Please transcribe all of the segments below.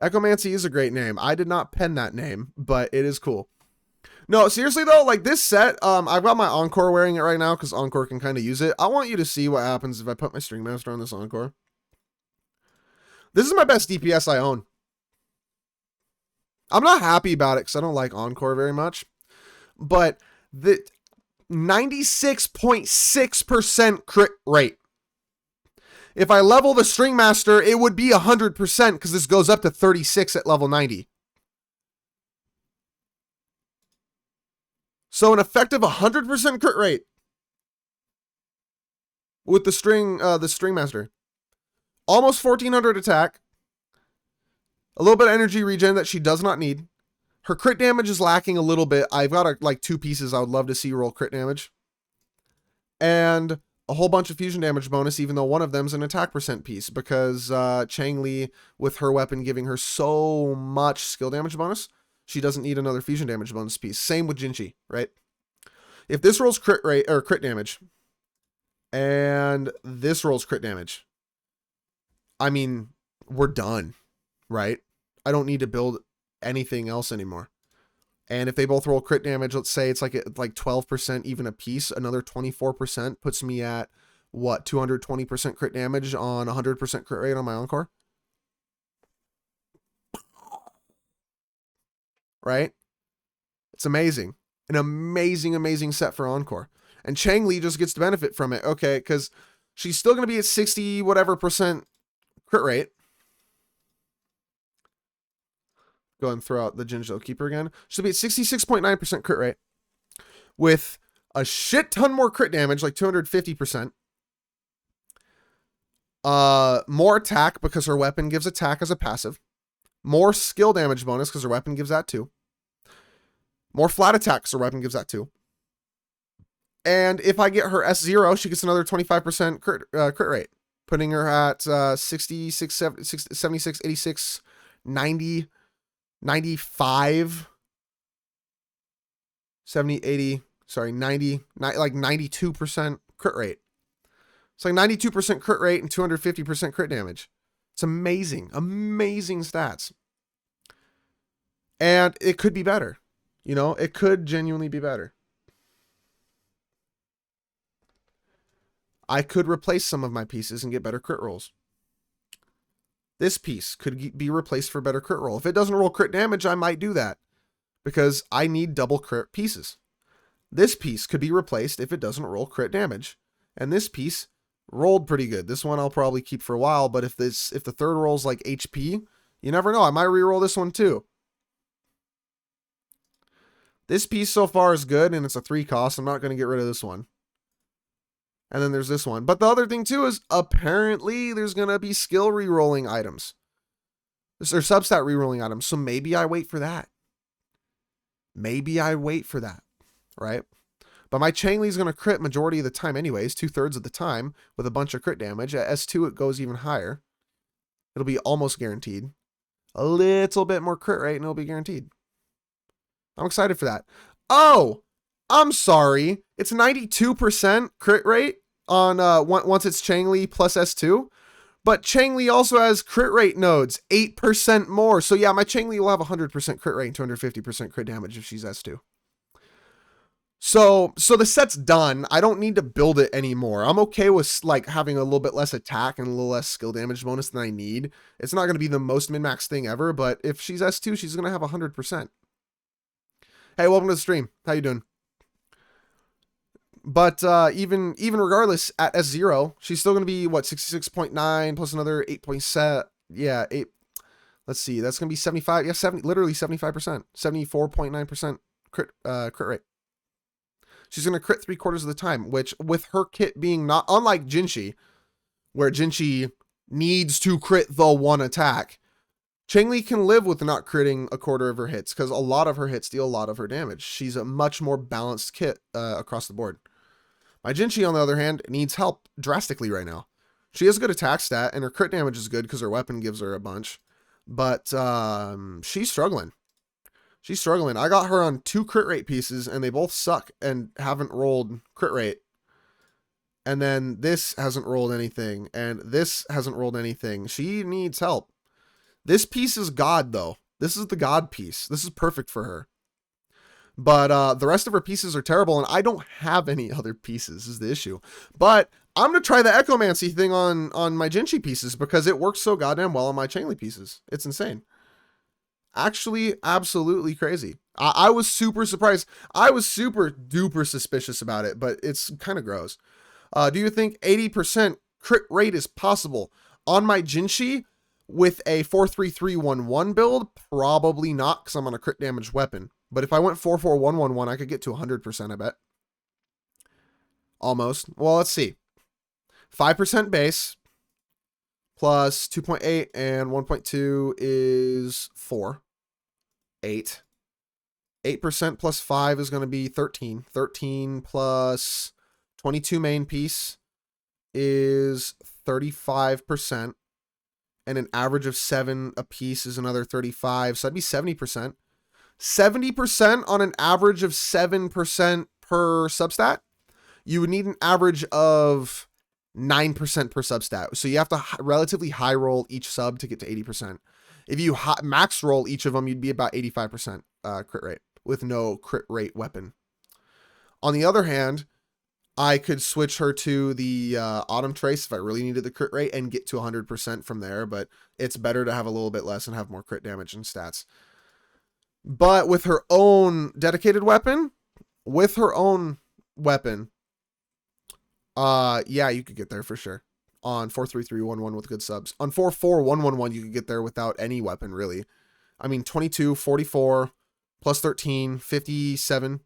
Echomancy is a great name. I did not pen that name, but it is cool. No, seriously though, like this set, I've got my Encore wearing it right now because Encore can kind of use it. I want you to see what happens if I put my String Master on this Encore. This is my best DPS I own. I'm not happy about it because I don't like Encore very much, but the 96.6% crit rate. If I level the String Master, it would be 100% because this goes up to 36 at level 90. So an effective 100% crit rate with the String Master. Almost 1400 attack. A little bit of energy regen that she does not need. Her crit damage is lacking a little bit. I've got like 2 pieces I would love to see roll crit damage. And a whole bunch of fusion damage bonus, even though one of them's an attack percent piece, because Chang Li, with her weapon giving her so much skill damage bonus, she doesn't need another fusion damage bonus piece. Same with Jinchi, right? If this rolls crit rate or crit damage, and this rolls crit damage, I mean, we're done, right? I don't need to build anything else anymore. And if they both roll crit damage, let's say it's like 12% even a piece, another 24% puts me at what, 220% crit damage on 100% crit rate on my Encore? Right? It's amazing. An amazing, amazing set for Encore. And Chang Li just gets to benefit from it. Okay, because she's still going to be at 60 whatever percent crit rate. Go ahead and throw out the Jinjo Keeper again. She'll be at 66.9% crit rate. With a shit ton more crit damage, like 250%. More attack because her weapon gives attack as a passive. More skill damage bonus because her weapon gives that too. More flat attack because her weapon gives that too. And if I get her S0, she gets another 25% crit rate. Putting her at 66, 76, 86, 90, 95, 70, 80, sorry, 90, like 92% crit rate. It's like 92% crit rate and 250% crit damage. It's amazing, amazing stats. And it could be better. You know, it could genuinely be better. I could replace some of my pieces and get better crit rolls. This piece could be replaced for better crit roll. If it doesn't roll crit damage, I might do that because I need double crit pieces. This piece could be replaced if it doesn't roll crit damage. And this piece rolled pretty good. This one I'll probably keep for a while, but if the third rolls like HP, you never know. I might reroll this one too. This piece so far is good and it's a 3 cost. I'm not going to get rid of this one. And then there's this one. But the other thing too is apparently there's going to be skill rerolling items. Or substat rerolling items. So maybe I wait for that. Maybe I wait for that. Right? But my Chang Li is going to crit majority of the time anyways. 2/3 of the time with a bunch of crit damage. At S2 it goes even higher. It'll be almost guaranteed. A little bit more crit rate and it'll be guaranteed. I'm excited for that. Oh! I'm sorry. It's 92% crit rate on once it's Chang Li plus S2. But Chang Li also has crit rate nodes, 8% more. So yeah, my Chang Li will have 100% crit rate and 250% crit damage if she's S2. So the set's done. I don't need to build it anymore. I'm okay with like having a little bit less attack and a little less skill damage bonus than I need. It's not going to be the most min-max thing ever, but if she's S2, she's going to have 100%. Hey, welcome to the stream. How you doing? But even regardless, at S0, she's still going to be, what, 66.9 plus another 8.7. Yeah, 8. Let's see. That's going to be 75. Yeah, 70, literally 75%. 74.9% crit rate. She's going to crit 3/4 of the time, which with her kit being not, unlike Jinchi, where Jinchi needs to crit the one attack, Chang Li can live with not critting 1/4 of her hits because a lot of her hits deal a lot of her damage. She's a much more balanced kit across the board. My Jinchi, on the other hand, needs help drastically right now. She has a good attack stat, and her crit damage is good because her weapon gives her a bunch. But she's struggling. She's struggling. I got her on 2 crit rate pieces, and they both suck and haven't rolled crit rate. And then this hasn't rolled anything, and this hasn't rolled anything. She needs help. This piece is God, though. This is the God piece. This is perfect for her. But the rest of her pieces are terrible, and I don't have any other pieces, is the issue. But I'm going to try the Echomancy thing on my Jinchi pieces because it works so goddamn well on my Chainly pieces. It's insane. Actually, absolutely crazy. I was super surprised. I was super duper suspicious about it, but it's kind of gross. Do you think 80% crit rate is possible on my Jinchi with a 43311 build? Probably not, because I'm on a crit damage weapon. But if I went 44111, I could get to 100%, I bet. Almost. Well, let's see. 5% base plus 2.8 and 1.2 is 4. 8. 8% plus 5 is going to be 13. 13 plus 22 main piece is 35. And an average of 7 a piece is another 35. So that'd be 70%. 70% on an average of 7% per substat. You would need an average of 9% per substat. So you have to relatively high roll each sub to get to 80%. If you max roll each of them, you'd be about 85% crit rate with no crit rate weapon. On the other hand, I could switch her to the Autumn Trace if I really needed the crit rate and get to 100% from there, but it's better to have a little bit less and have more crit damage and stats. But with her own dedicated weapon, yeah, you could get there for sure. On 43311 with good subs. On 44111, you could get there without any weapon, really. I mean, 22, 44, plus 13, 57.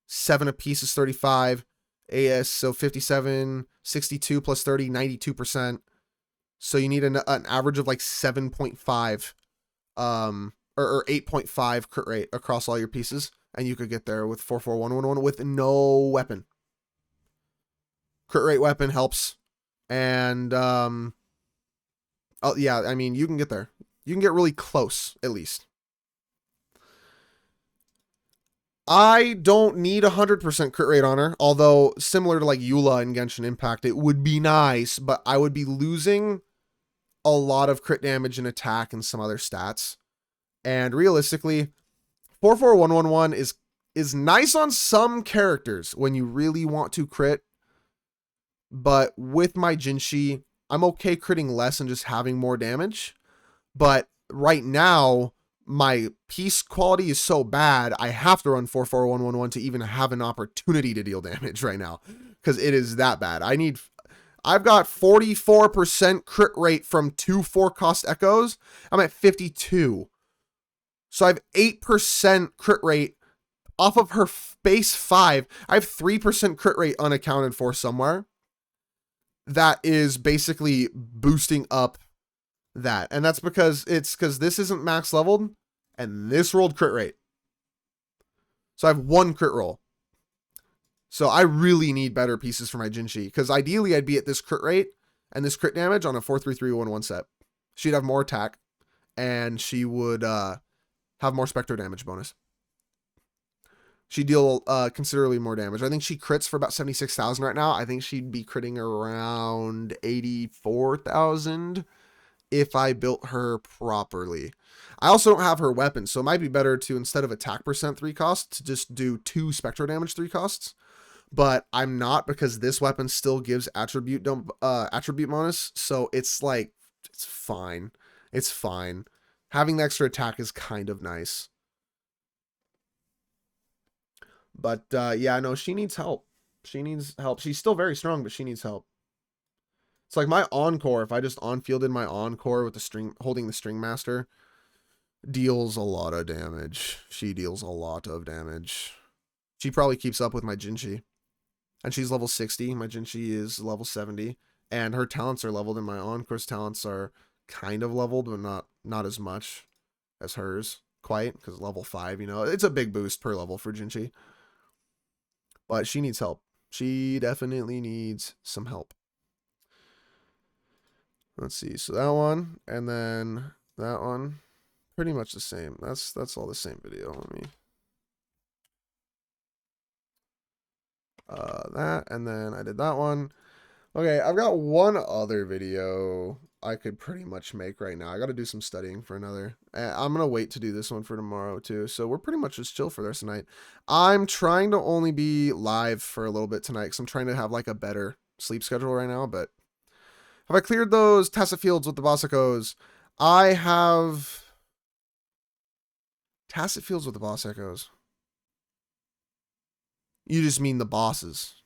7 apiece is 35. AS, so 57, 62 plus 30, 92%. So you need an average of like 7.5, or 8.5 crit rate across all your pieces. And you could get there with 44111 with no weapon. Crit rate weapon helps. And, oh yeah, I mean, you can get there. You can get really close, at least. I don't need 100% crit rate on her, although similar to like Eula and Genshin Impact, it would be nice, but I would be losing a lot of crit damage and attack and some other stats. And realistically, 44111 is nice on some characters when you really want to crit. But with my Jinchi, I'm okay critting less and just having more damage. But right now, my piece quality is so bad, I have to run 44111 to even have an opportunity to deal damage right now. Because it is that bad. I've got 44% crit rate from 2 4-cost echoes. I'm at 52. So I have 8% crit rate off of her base 5. I have 3% crit rate unaccounted for somewhere. That is basically boosting up that. And that's because this isn't max leveled and this rolled crit rate. So I have 1 crit roll. So I really need better pieces for my Jinchi, because ideally I'd be at this crit rate and this crit damage on a 43311 set. She'd have more attack and she would have more Spectre damage bonus. She'd deal considerably more damage. I think she crits for about 76,000 right now. I think she'd be critting around 84,000 if I built her properly. I also don't have her weapon, so it might be better to, instead of attack percent 3 costs, to just do 2 Spectre damage 3 costs. But I'm not, because this weapon still gives attribute bonus, so it's like, it's fine. It's fine. Having the extra attack is kind of nice. But yeah, no, she needs help. She needs help. She's still very strong, but she needs help. It's like my Encore, if I just on-fielded my Encore with the string, holding the String Master, deals a lot of damage. She deals a lot of damage. She probably keeps up with my Jinchi. And she's level 60. My Jinchi is level 70. And her talents are leveled, and my Encore's talents are kind of leveled, but not as much as hers. Quite, because level 5, you know. It's a big boost per level for Jinchi. But she needs help. She definitely needs some help. Let's see. So that one, and then that one, pretty much the same. That's all the same video. Let me that, and then I did that one. Okay, I've got one other video I could pretty much make right now. I got to do some studying for another. I'm going to wait to do this one for tomorrow too. So we're pretty much just chill for the rest of the night. I'm trying to only be live for a little bit tonight because I'm trying to have like a better sleep schedule right now. But have I cleared those tacit fields with the boss echoes? I have tacit fields with the boss echoes. You just mean the bosses.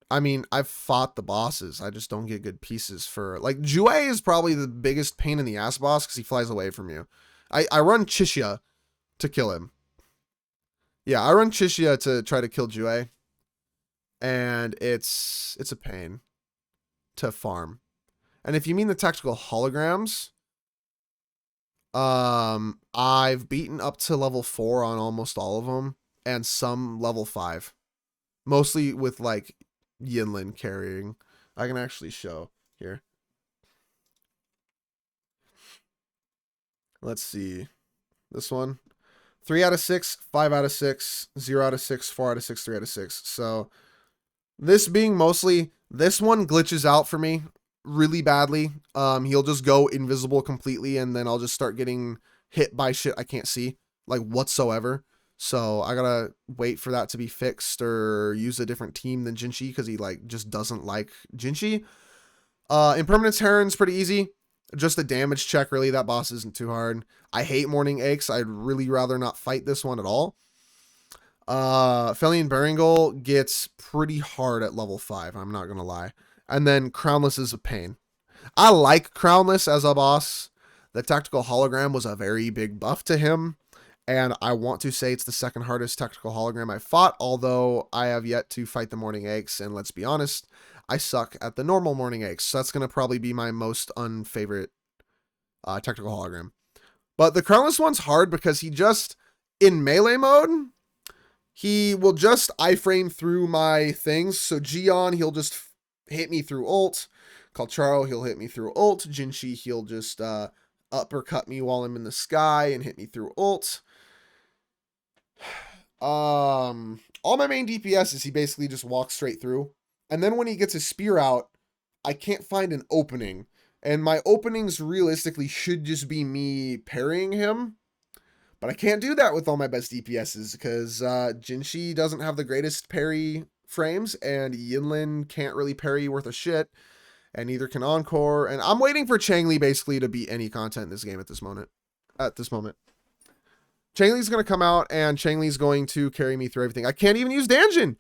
I mean, I've fought the bosses. I just don't get good pieces for... Like, Jue is probably the biggest pain in the ass boss because he flies away from you. I run Chishia to kill him. Yeah, I run Chishia to try to kill Jue. And it's a pain to farm. And if you mean the tactical holograms, I've beaten up to level 4 on almost all of them. And some level 5. Mostly with, like... Yinlin carrying. I can actually show here. Let's see. This one. 3 out of 6, 5 out of 6, 0 out of 6, 4 out of 6, 3 out of 6. So this being mostly, this one glitches out for me really badly. He'll just go invisible completely and then I'll just start getting hit by shit I can't see, like whatsoever. So I gotta wait for that to be fixed or use a different team than Jinshi because he like just doesn't like Jinshi. Impermanence Heron's pretty easy. Just a damage check, really. That boss isn't too hard. I hate Morning Aches. I'd really rather not fight this one at all. Felian Beringol gets pretty hard at level 5, I'm not gonna lie. And then Crownless is a pain. I like Crownless as a boss. The tactical hologram was a very big buff to him. And I want to say it's the second hardest tactical hologram I fought, although I have yet to fight the Morning Aches, and let's be honest, I suck at the normal Morning Aches, so that's going to probably be my most unfavorite tactical hologram. But the Crownless one's hard because he just, in melee mode, he will just iframe through my things. So Gion, he'll just hit me through ult. Kalcharo, he'll hit me through ult. Jinshi, he'll just uppercut me while I'm in the sky and hit me through ult. All my main DPSs, he basically just walks straight through. And then when he gets his spear out, I can't find an opening. And my openings realistically should just be me parrying him. But I can't do that with all my best DPSs because Jinshi doesn't have the greatest parry frames and Yinlin can't really parry worth a shit. And neither can Encore. And I'm waiting for Changli basically to beat any content in this game at this moment. Changli's going to come out and Changli's going to carry me through everything. I can't even use Danjin.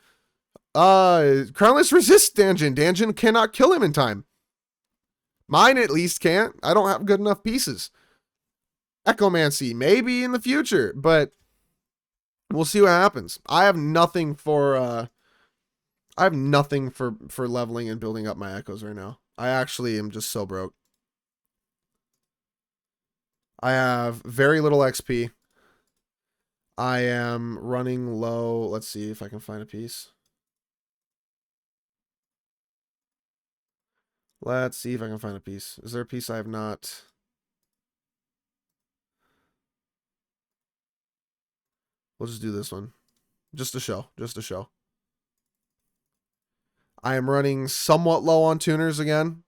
Crownless resists Danjin. Danjin cannot kill him in time. Mine at least can't. I don't have good enough pieces. Echomancy, maybe in the future, but we'll see what happens. I have nothing for leveling and building up my echoes right now. I actually am just so broke. I have very little XP. I am running low. Let's see if I can find a piece. Let's see if I can find a piece. Is there a piece I have not? We'll just do this one. Just to show. Just to show. I am running somewhat low on tuners again.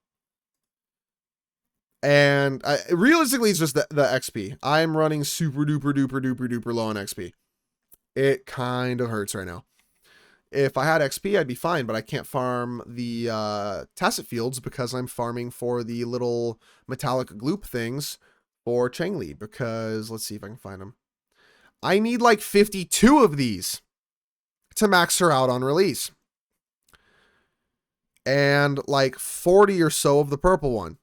And realistically, it's just the XP. I'm running super duper duper duper duper low on XP. It kind of hurts right now. If I had XP, I'd be fine, but I can't farm the tacit fields because I'm farming for the little metallic gloop things for Changli. Because, let's see if I can find them. I need like 52 of these to max her out on release. And like 40 or so of the purple one.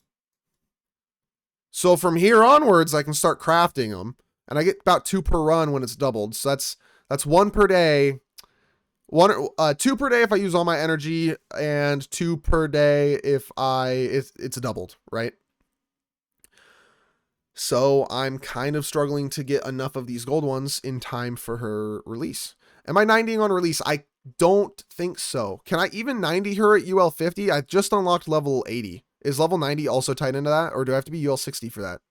So from here onwards, I can start crafting them. And I get about 2 per run when it's doubled. So that's 1 per day. 2 per day if I use all my energy, and 2 per day if it's doubled, right? So I'm kind of struggling to get enough of these gold ones in time for her release. Am I 90ing on release? I don't think so. Can I even 90 her at UL 50? I just unlocked level 80. Is level 90 also tied into that? Or do I have to be UL 60 for that?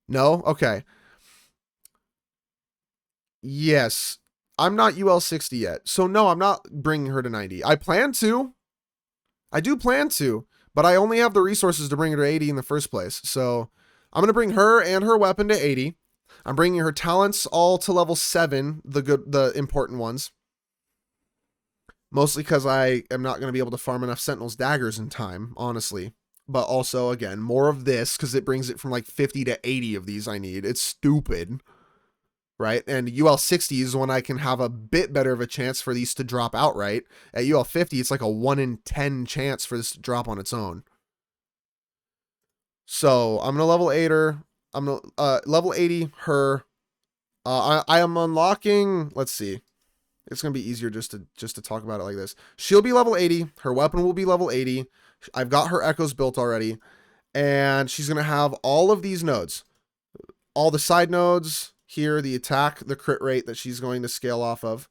No? Okay. Yes. I'm not UL 60 yet. So no, I'm not bringing her to 90. I plan to. I do plan to, but I only have the resources to bring her to 80 in the first place. So I'm going to bring her and her weapon to 80. I'm bringing her talents all to level 7, the important ones. Mostly because I am not going to be able to farm enough Sentinel's daggers in time, honestly. But also, again, more of this because it brings it from like 50 to 80 of these I need. It's stupid. Right? And UL 60 is when I can have a bit better of a chance for these to drop outright. At UL 50, it's like a 1 in 10 chance for this to drop on its own. So I'm gonna level 8 her. I'm gonna level 80 her. I am unlocking. Let's see. It's gonna be easier just to talk about it like this. She'll be level 80. Her weapon will be level 80. I've got her echoes built already, and she's gonna have all of these nodes, all the side nodes here, the attack, the crit rate that she's going to scale off of.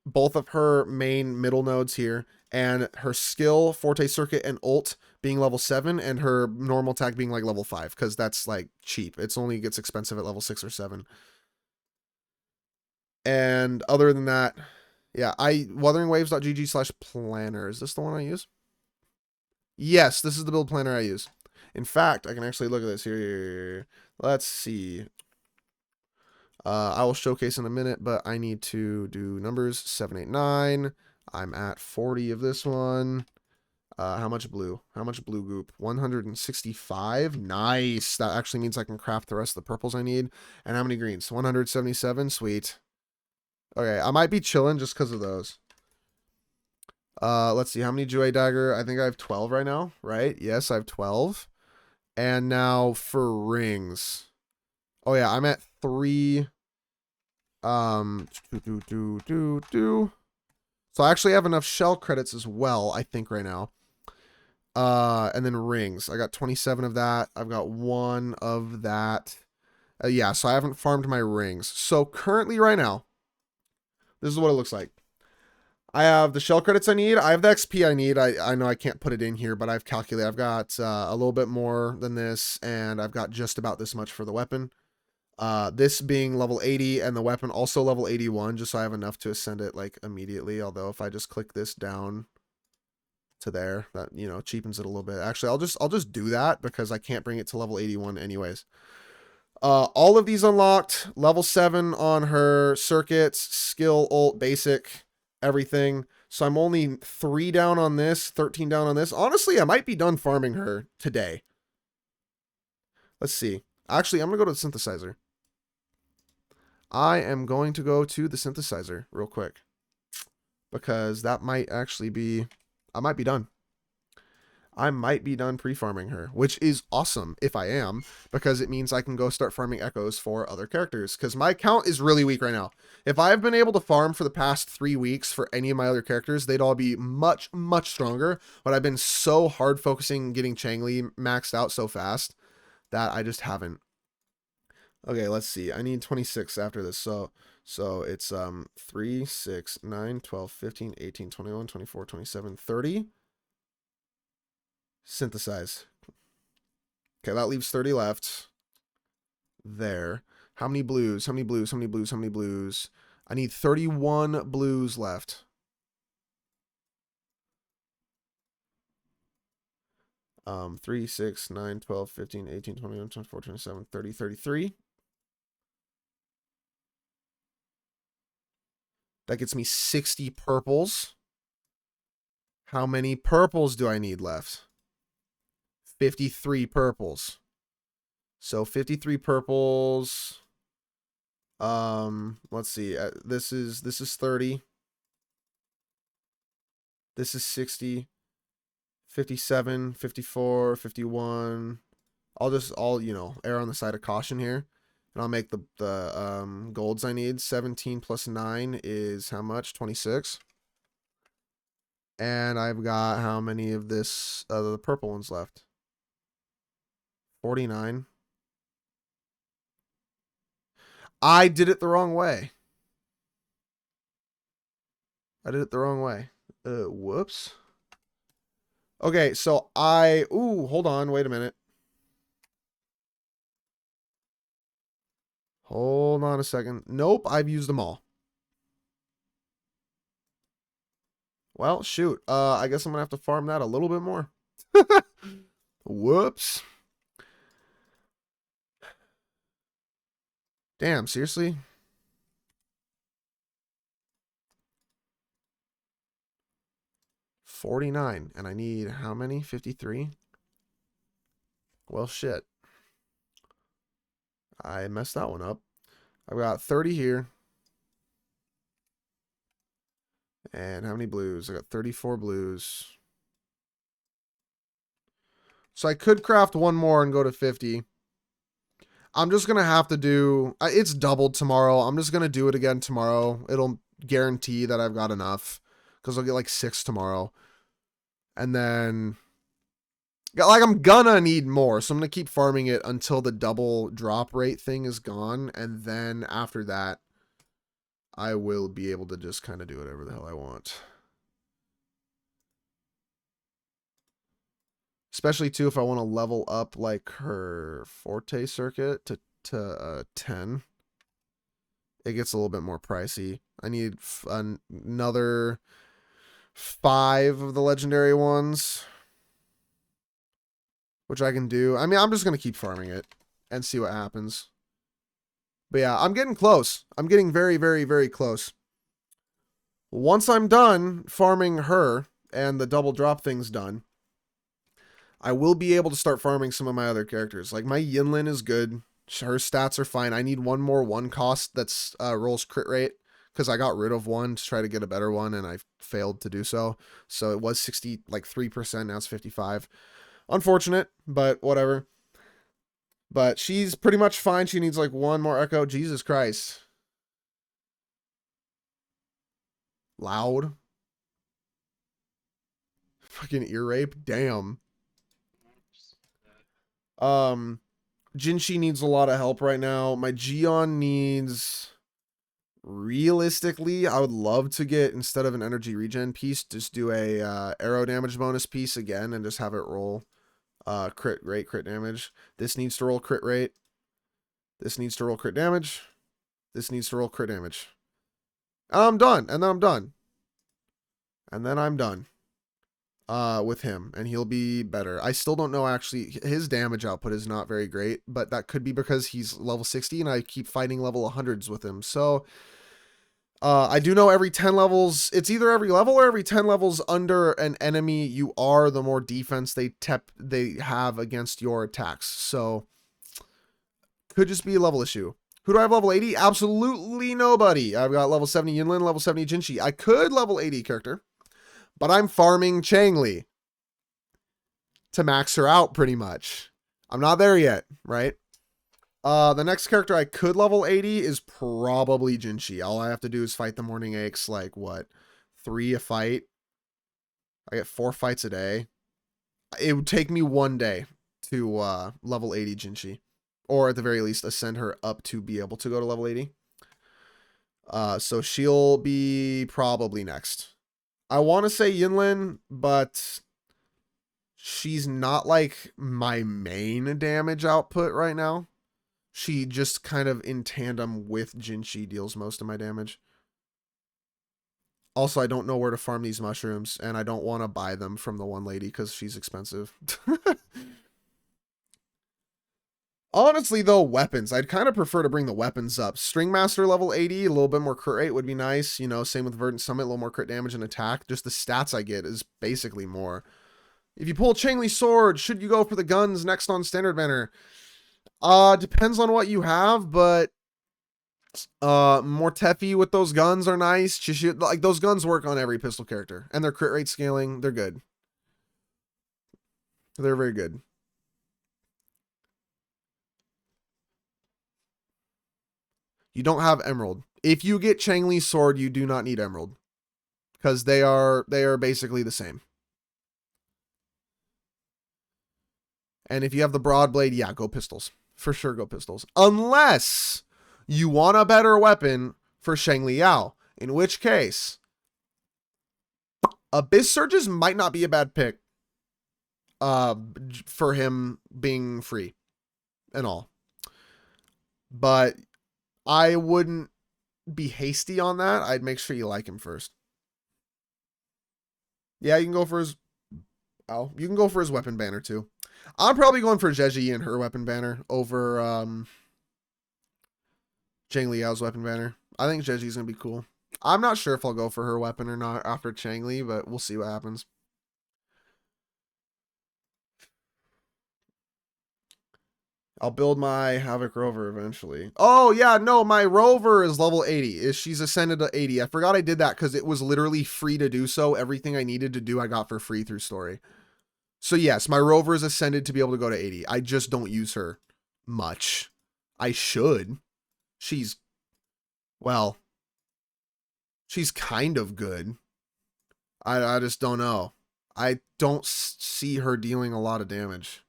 Both of her main middle nodes here, and her skill, Forte Circuit, and ult being level 7, and her normal attack being like level 5, because that's like cheap. It's only gets expensive at level 6 or 7. And other than that, yeah, weatheringwaves.gg/planner. Is this the one I use? Yes, this is the build planner I use. In fact, I can actually look at this here. Let's see. I will showcase in a minute, but I need to do numbers. 789. I'm at 40 of this one. How much blue? How much blue goop? 165. Nice. That actually means I can craft the rest of the purples I need. And how many greens? 177. Sweet. Okay, I might be chilling just because of those. Let's see. How many Jue Dagger? I think I have 12 right now, right? Yes, I have 12. And now for rings. Oh yeah, I'm at 3. So I actually have enough shell credits as well, I think, right now. And then rings. I got 27 of that. I've got 1 of that. Yeah, so I haven't farmed my rings. So currently right now, this is what it looks like. I have the shell credits I need. I have the XP I need. I know I can't put it in here, but I've calculated. I've got a little bit more than this, and I've got just about this much for the weapon. This being level 80 and the weapon also level 81, just so I have enough to ascend it like immediately. Although if I just click this down to there, that, you know, cheapens it a little bit. Actually, I'll just do that because I can't bring it to level 81 anyways. All of these unlocked, level 7 on her circuits, skill, ult, basic, everything. So I'm only 3 down on this, 13 down on this. Honestly, I might be done farming her today. Let's see. Actually, I'm going to go to the synthesizer. I am going to go to the synthesizer real quick. Because that might actually be... I might be done. I might be done pre-farming her, which is awesome if I am, because it means I can go start farming echoes for other characters, because my account is really weak right now. If I've been able to farm for the past 3 weeks for any of my other characters, they'd all be much, much stronger, but I've been so hard focusing getting Changli maxed out so fast that I just haven't. Okay, let's see. I need 26 after this, so it's 3, 6, 9, 12, 15, 18, 21, 24, 27, 30. Synthesize. Okay, that leaves 30 left. There. How many blues? How many blues? How many blues? How many blues? I need 31 blues left. 3, 6, 9, 12, 15, 18, 21, 24, 27, 30, 33. That gets me 60 purples. How many purples do I need left? 53 purples. So 53 purples. Let's see. This is 30. This is 60. 57, 54, 51. I'll you know, err on the side of caution here. And I'll make the golds I need. 17 plus 9 is how much? 26. And I've got how many of this the purple ones left? 49. I did it the wrong way. I did it the wrong way. Whoops. Okay, so hold on, wait a minute. Hold on a second. Nope, I've used them all. Well, shoot. I guess I'm gonna have to farm that a little bit more. Whoops. Damn, seriously? $49. And I need how many? 53? Well, shit. I messed that one up. I've got 30 here. And how many blues? I got 34 blues. So I could craft one more and go to 50. I'm just going to have to do... It's doubled tomorrow. I'm just going to do it again tomorrow. It'll guarantee that I've got enough. Because I'll get like 6 tomorrow. And then... Like, I'm gonna need more. So I'm going to keep farming it until the double drop rate thing is gone. And then after that, I will be able to just kind of do whatever the hell I want. Especially, too, if I want to level up, like, her Forte circuit to 10. It gets a little bit more pricey. I need another 5 of the legendary ones, which I can do. I mean, I'm just going to keep farming it and see what happens. But yeah, I'm getting close. I'm getting very, very, very close. Once I'm done farming her and the double drop thing's done, I will be able to start farming some of my other characters. Like, my Yinlin is good. Her stats are fine. I need one more 1 cost that's rolls crit rate, because I got rid of one to try to get a better one, and I failed to do so. So it was 3%, now it's 55. Unfortunate, but whatever. But she's pretty much fine. She needs like 1 more echo. Jesus Christ. Loud. Fucking ear rape. Damn. Jinshi needs a lot of help right now. My Gion needs... Realistically, I would love to get, instead of an energy regen piece, just do a arrow damage bonus piece again and just have it roll crit rate, crit damage. This needs to roll crit rate. This needs to roll crit damage. This needs to roll crit damage. And I'm done. And then I'm done. And then I'm done with him. And he'll be better. I still don't know, actually. His damage output is not very great. But that could be because he's level 60 and I keep fighting level 100s with him. So... I do know every 10 levels, it's either every level or every 10 levels under an enemy you are, the more defense they have against your attacks. So, could just be a level issue. Who do I have level 80? Absolutely nobody. I've got level 70 Yinlin, level 70 Jinshi. I could level 80 character, but I'm farming Changli to max her out pretty much. I'm not there yet, right? The next character I could level 80 is probably Jinshi. All I have to do is fight the morning aches, like, what, 3 a fight? I get 4 fights a day. It would take me 1 day to level 80 Jinshi. Or at the very least, ascend her up to be able to go to level 80. So she'll be probably next. I want to say Yinlin, but she's not, like, my main damage output right now. She just kind of in tandem with Jinshi deals most of my damage. Also, I don't know where to farm these mushrooms, and I don't want to buy them from the one lady because she's expensive. Honestly, though, weapons. I'd kind of prefer to bring the weapons up. String Master level 80, a little bit more crit rate would be nice. You know, same with Verdant Summit, a little more crit damage and attack. Just the stats I get is basically more. If you pull Changli Sword, should you go for the guns next on Standard Banner? Depends on what you have, but more Tefi with those guns are nice. Like, those guns work on every pistol character, and their crit rate scaling, they're good. They're very good. You don't have Emerald. If you get Changli Sword, you do not need Emerald, because they are basically the same. And if you have the Broadblade, yeah, go pistols. For sure, go pistols. Unless you want a better weapon for Shang Liao, in which case, Abyss Surges might not be a bad pick for him being free and all. But I wouldn't be hasty on that. I'd make sure you like him first. Yeah, you can go for his... Oh, you can go for his weapon banner, too. I'm probably going for Zheji and her weapon banner over Zhang Liao's weapon banner. I think Zheji's going to be cool. I'm not sure if I'll go for her weapon or not after Chang Li, but we'll see what happens. I'll build my Havoc Rover eventually. Oh, yeah, no, my Rover is level 80. She's ascended to 80. I forgot I did that because it was literally free to do so. Everything I needed to do, I got for free through story. So, yes, my Rover is ascended to be able to go to 80. I just don't use her much. I should. She's, well, she's kind of good. I just don't know. I don't see her dealing a lot of damage.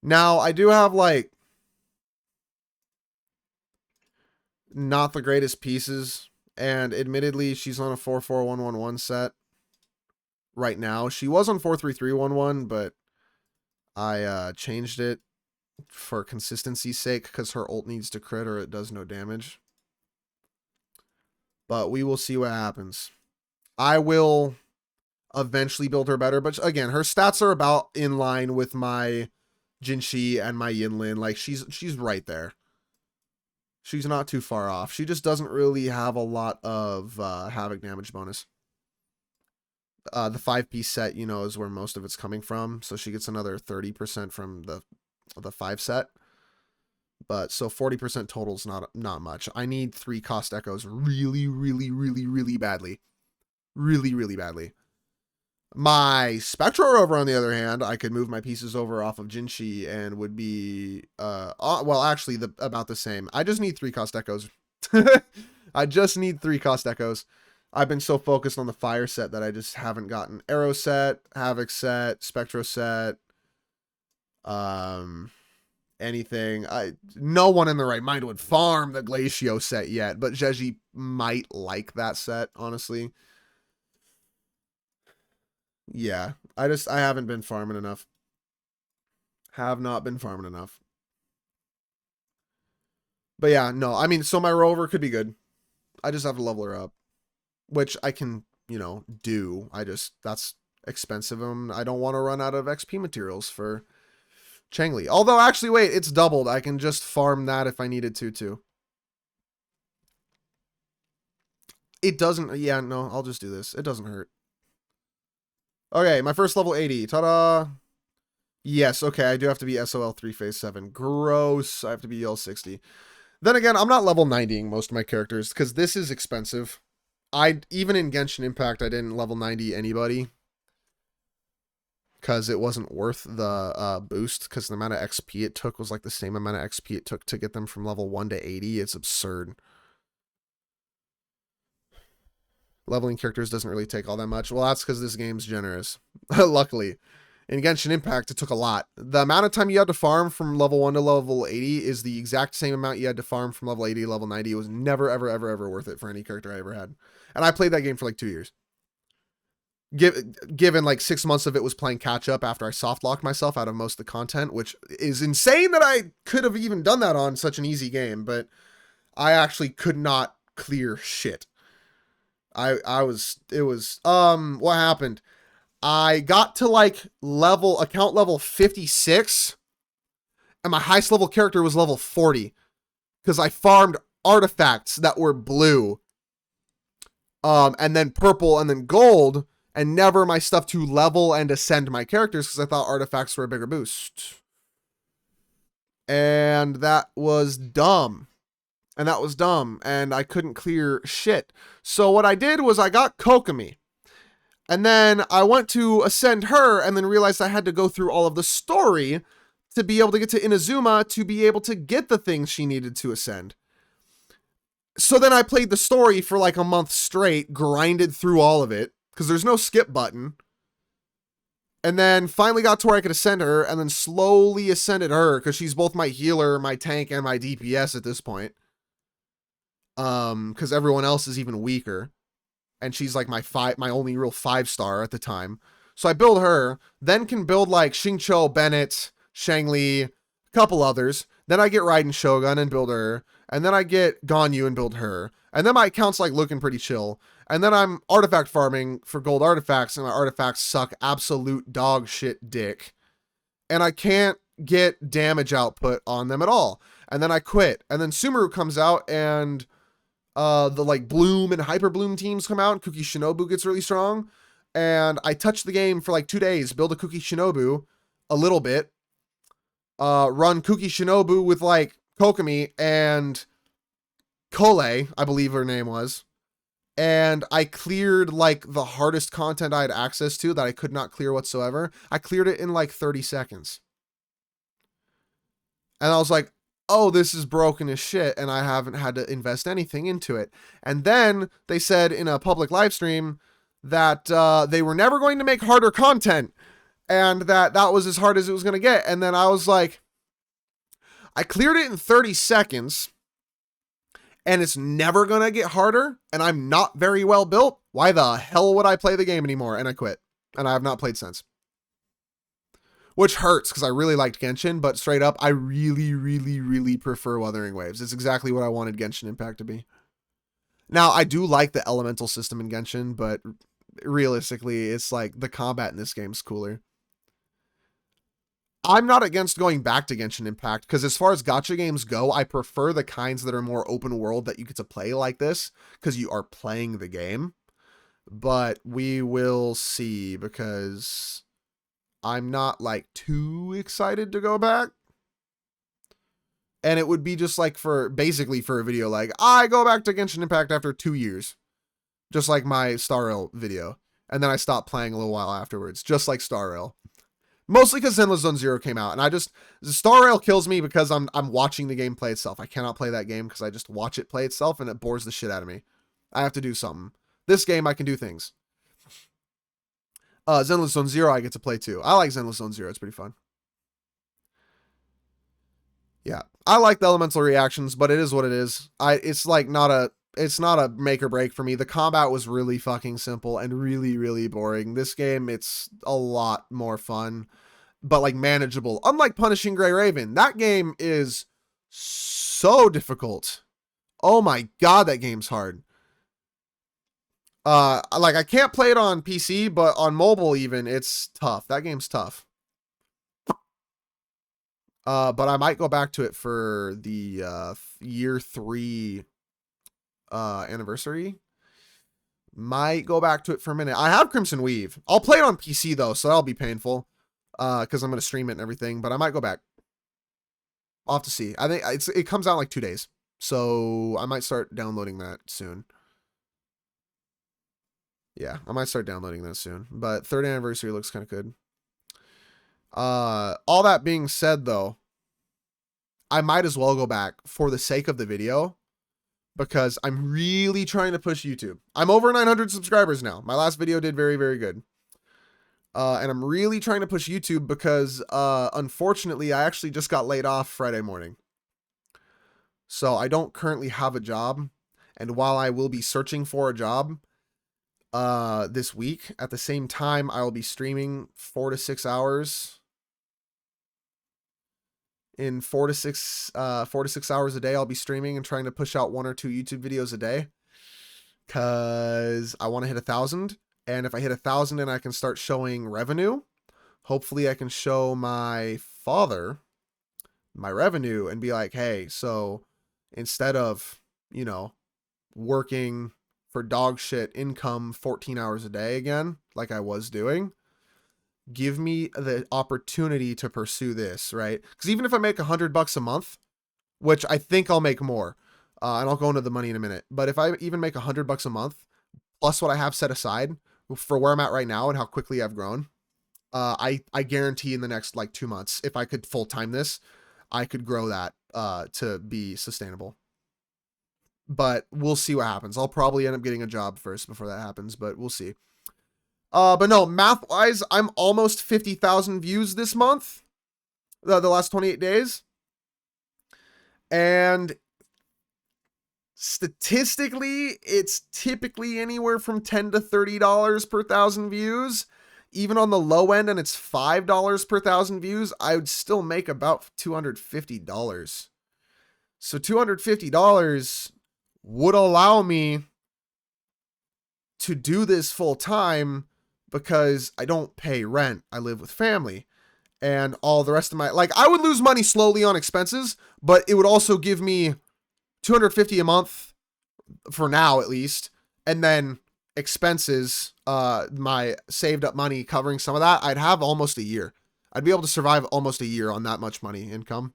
Now, I do have, like, not the greatest pieces. And admittedly, she's on a 44111 set right now. She was on 43311, but I changed it for consistency's sake because her ult needs to crit or it does no damage. But we will see what happens. I will eventually build her better. But again, her stats are about in line with my Jinshi and my Yinlin. Like, she's right there. She's not too far off. She just doesn't really have a lot of Havoc damage bonus. The 5-piece set, you know, is where most of it's coming from. So she gets another 30% from the 5 set. But so 40% total is not much. I need 3 cost echoes really, really, really, really badly. Really, really badly. My Spectral Rover, on the other hand, I could move my pieces over off of Jinshi and would be, well, actually, about the same. I just need 3 cost echoes. I just need 3 cost echoes. I've been so focused on the fire set that I just haven't gotten Arrow set, Havoc set, Spectro set, anything. No one in the right mind would farm the Glacio set yet, but Zheji might like that set, honestly. Yeah, I haven't been farming enough. Have not been farming enough. But yeah, no, I mean, so my Rover could be good. I just have to level her up, which I can, you know, do. That's expensive. I don't want to run out of XP materials for Chang Li. Although, actually, wait, it's doubled. I can just farm that if I needed to, too. It doesn't, yeah, no, I'll just do this. It doesn't hurt. Okay, my first level 80. Ta-da! Yes, okay, I do have to be SOL 3 phase 7. Gross. I have to be EL 60. Then again, I'm not level 90ing most of my characters because this is expensive. Even in Genshin Impact, I didn't level 90 anybody because it wasn't worth the boost because the amount of XP it took was like the same amount of XP it took to get them from level 1 to 80. It's absurd. Leveling characters doesn't really take all that much. Well, that's because this game's generous. Luckily. In Genshin Impact, it took a lot. The amount of time you had to farm from level 1 to level 80 is the exact same amount you had to farm from level 80 to level 90. It was never, ever, ever, ever worth it for any character I ever had. And I played that game for like 2 years. Given like 6 months of it was playing catch up after I soft locked myself out of most of the content, which is insane that I could have even done that on such an easy game, but I actually could not clear shit. What happened? I got to like account level 56 and my highest level character was level 40 because I farmed artifacts that were blue, and then purple and then gold, and never my stuff to level and ascend my characters because I thought artifacts were a bigger boost. And that was dumb. And I couldn't clear shit. So what I did was I got Kokomi. And then I went to ascend her and then realized I had to go through all of the story to be able to get to Inazuma to be able to get the things she needed to ascend. So then I played the story for like a month straight, grinded through all of it because there's no skip button. And then finally got to where I could ascend her and then slowly ascended her because she's both my healer, my tank, and my DPS at this point. Because everyone else is even weaker. And she's like my only real 5-star at the time. So I build her, then can build like Xingqiu, Bennett, Shangli, a couple others. Then I get Raiden Shogun and build her. And then I get Ganyu and build her. And then my account's like looking pretty chill. And then I'm artifact farming for gold artifacts, and my artifacts suck absolute dog shit dick. And I can't get damage output on them at all. And then I quit. And then Sumeru comes out, and the like Bloom and Hyper Bloom teams come out, and Kuki Shinobu gets really strong. And I touch the game for like 2 days, build a Kuki Shinobu a little bit, run Kuki Shinobu with like Kokomi and Kole, I believe her name was. And I cleared like the hardest content I had access to that I could not clear whatsoever. I cleared it in like 30 seconds. And I was like, oh, this is broken as shit, and I haven't had to invest anything into it. And then they said in a public live stream that they were never going to make harder content, and that was as hard as it was going to get. And then I was like, I cleared it in 30 seconds, and it's never going to get harder, and I'm not very well built. Why the hell would I play the game anymore? And I quit, and I have not played since. Which hurts, because I really liked Genshin, but straight up, I really, really, really prefer Wuthering Waves. It's exactly what I wanted Genshin Impact to be. Now, I do like the elemental system in Genshin, but realistically, it's like the combat in this game is cooler. I'm not against going back to Genshin Impact, because as far as gacha games go, I prefer the kinds that are more open world that you get to play like this, because you are playing the game. But we will see, because I'm not like too excited to go back. And it would be just like basically for a video like, I go back to Genshin Impact after 2 years. Just like my Star Rail video. And then I stopped playing a little while afterwards, just like Star Rail. Mostly because Zenless Zone Zero came out. And Star Rail kills me because I'm watching the game play itself. I cannot play that game because I just watch it play itself, and it bores the shit out of me. I have to do something. This game, I can do things. Zenless Zone Zero I get to play too. I like Zenless Zone Zero. It's pretty fun. Yeah. I like the elemental reactions, but it is what it is. It's not a make or break for me. The combat was really fucking simple and really, really boring. This game, it's a lot more fun, but like manageable. Unlike Punishing Gray Raven, that game is so difficult. Oh my god, that game's hard. Like I can't play it on PC, but on mobile even, it's tough. That game's tough. But I might go back to it for the year 3 anniversary. Might go back to it for a minute. I have Crimson Weave. I'll play it on PC though, so that'll be painful. Because I'm gonna stream it and everything, but I might go back. I'll have to see. I think it comes out in like 2 days. So I might start downloading that soon. Yeah, I might start downloading that soon. But 3rd anniversary looks kind of good. All that being said, though, I might as well go back for the sake of the video, because I'm really trying to push YouTube. I'm over 900 subscribers now. My last video did very, very good. And I'm really trying to push YouTube because, unfortunately, I actually just got laid off Friday morning. So I don't currently have a job. And while I will be searching for a job this week, at the same time, I will be streaming 4 to 6 hours. In 4 to 6 hours a day, I'll be streaming and trying to push out 1 or 2 YouTube videos a day, because I want to hit 1,000. And if I hit 1,000 and I can start showing revenue, hopefully I can show my father my revenue and be like, hey, so instead of, you know, working for dog shit income 14 hours a day again, like I was doing, give me the opportunity to pursue this, right? Because even if I make $100 a month, which I think I'll make more, and I'll go into the money in a minute, but if I even make $100 a month, plus what I have set aside for where I'm at right now and how quickly I've grown, I guarantee in the next like 2 months, if I could full-time this, I could grow that to be sustainable. But we'll see what happens. I'll probably end up getting a job first before that happens, but we'll see. But no, math-wise, I'm almost 50,000 views this month, the last 28 days. And statistically, it's typically anywhere from $10 to $30 per 1,000 views. Even on the low end, and it's $5 per 1,000 views, I would still make about $250. So $250 would allow me to do this full time because I don't pay rent. I live with family. And all the rest of my, like, I would lose money slowly on expenses, but it would also give me $250 a month for now, at least. And then expenses, my saved up money covering some of that, I'd have almost a year. I'd be able to survive almost a year on that much money income.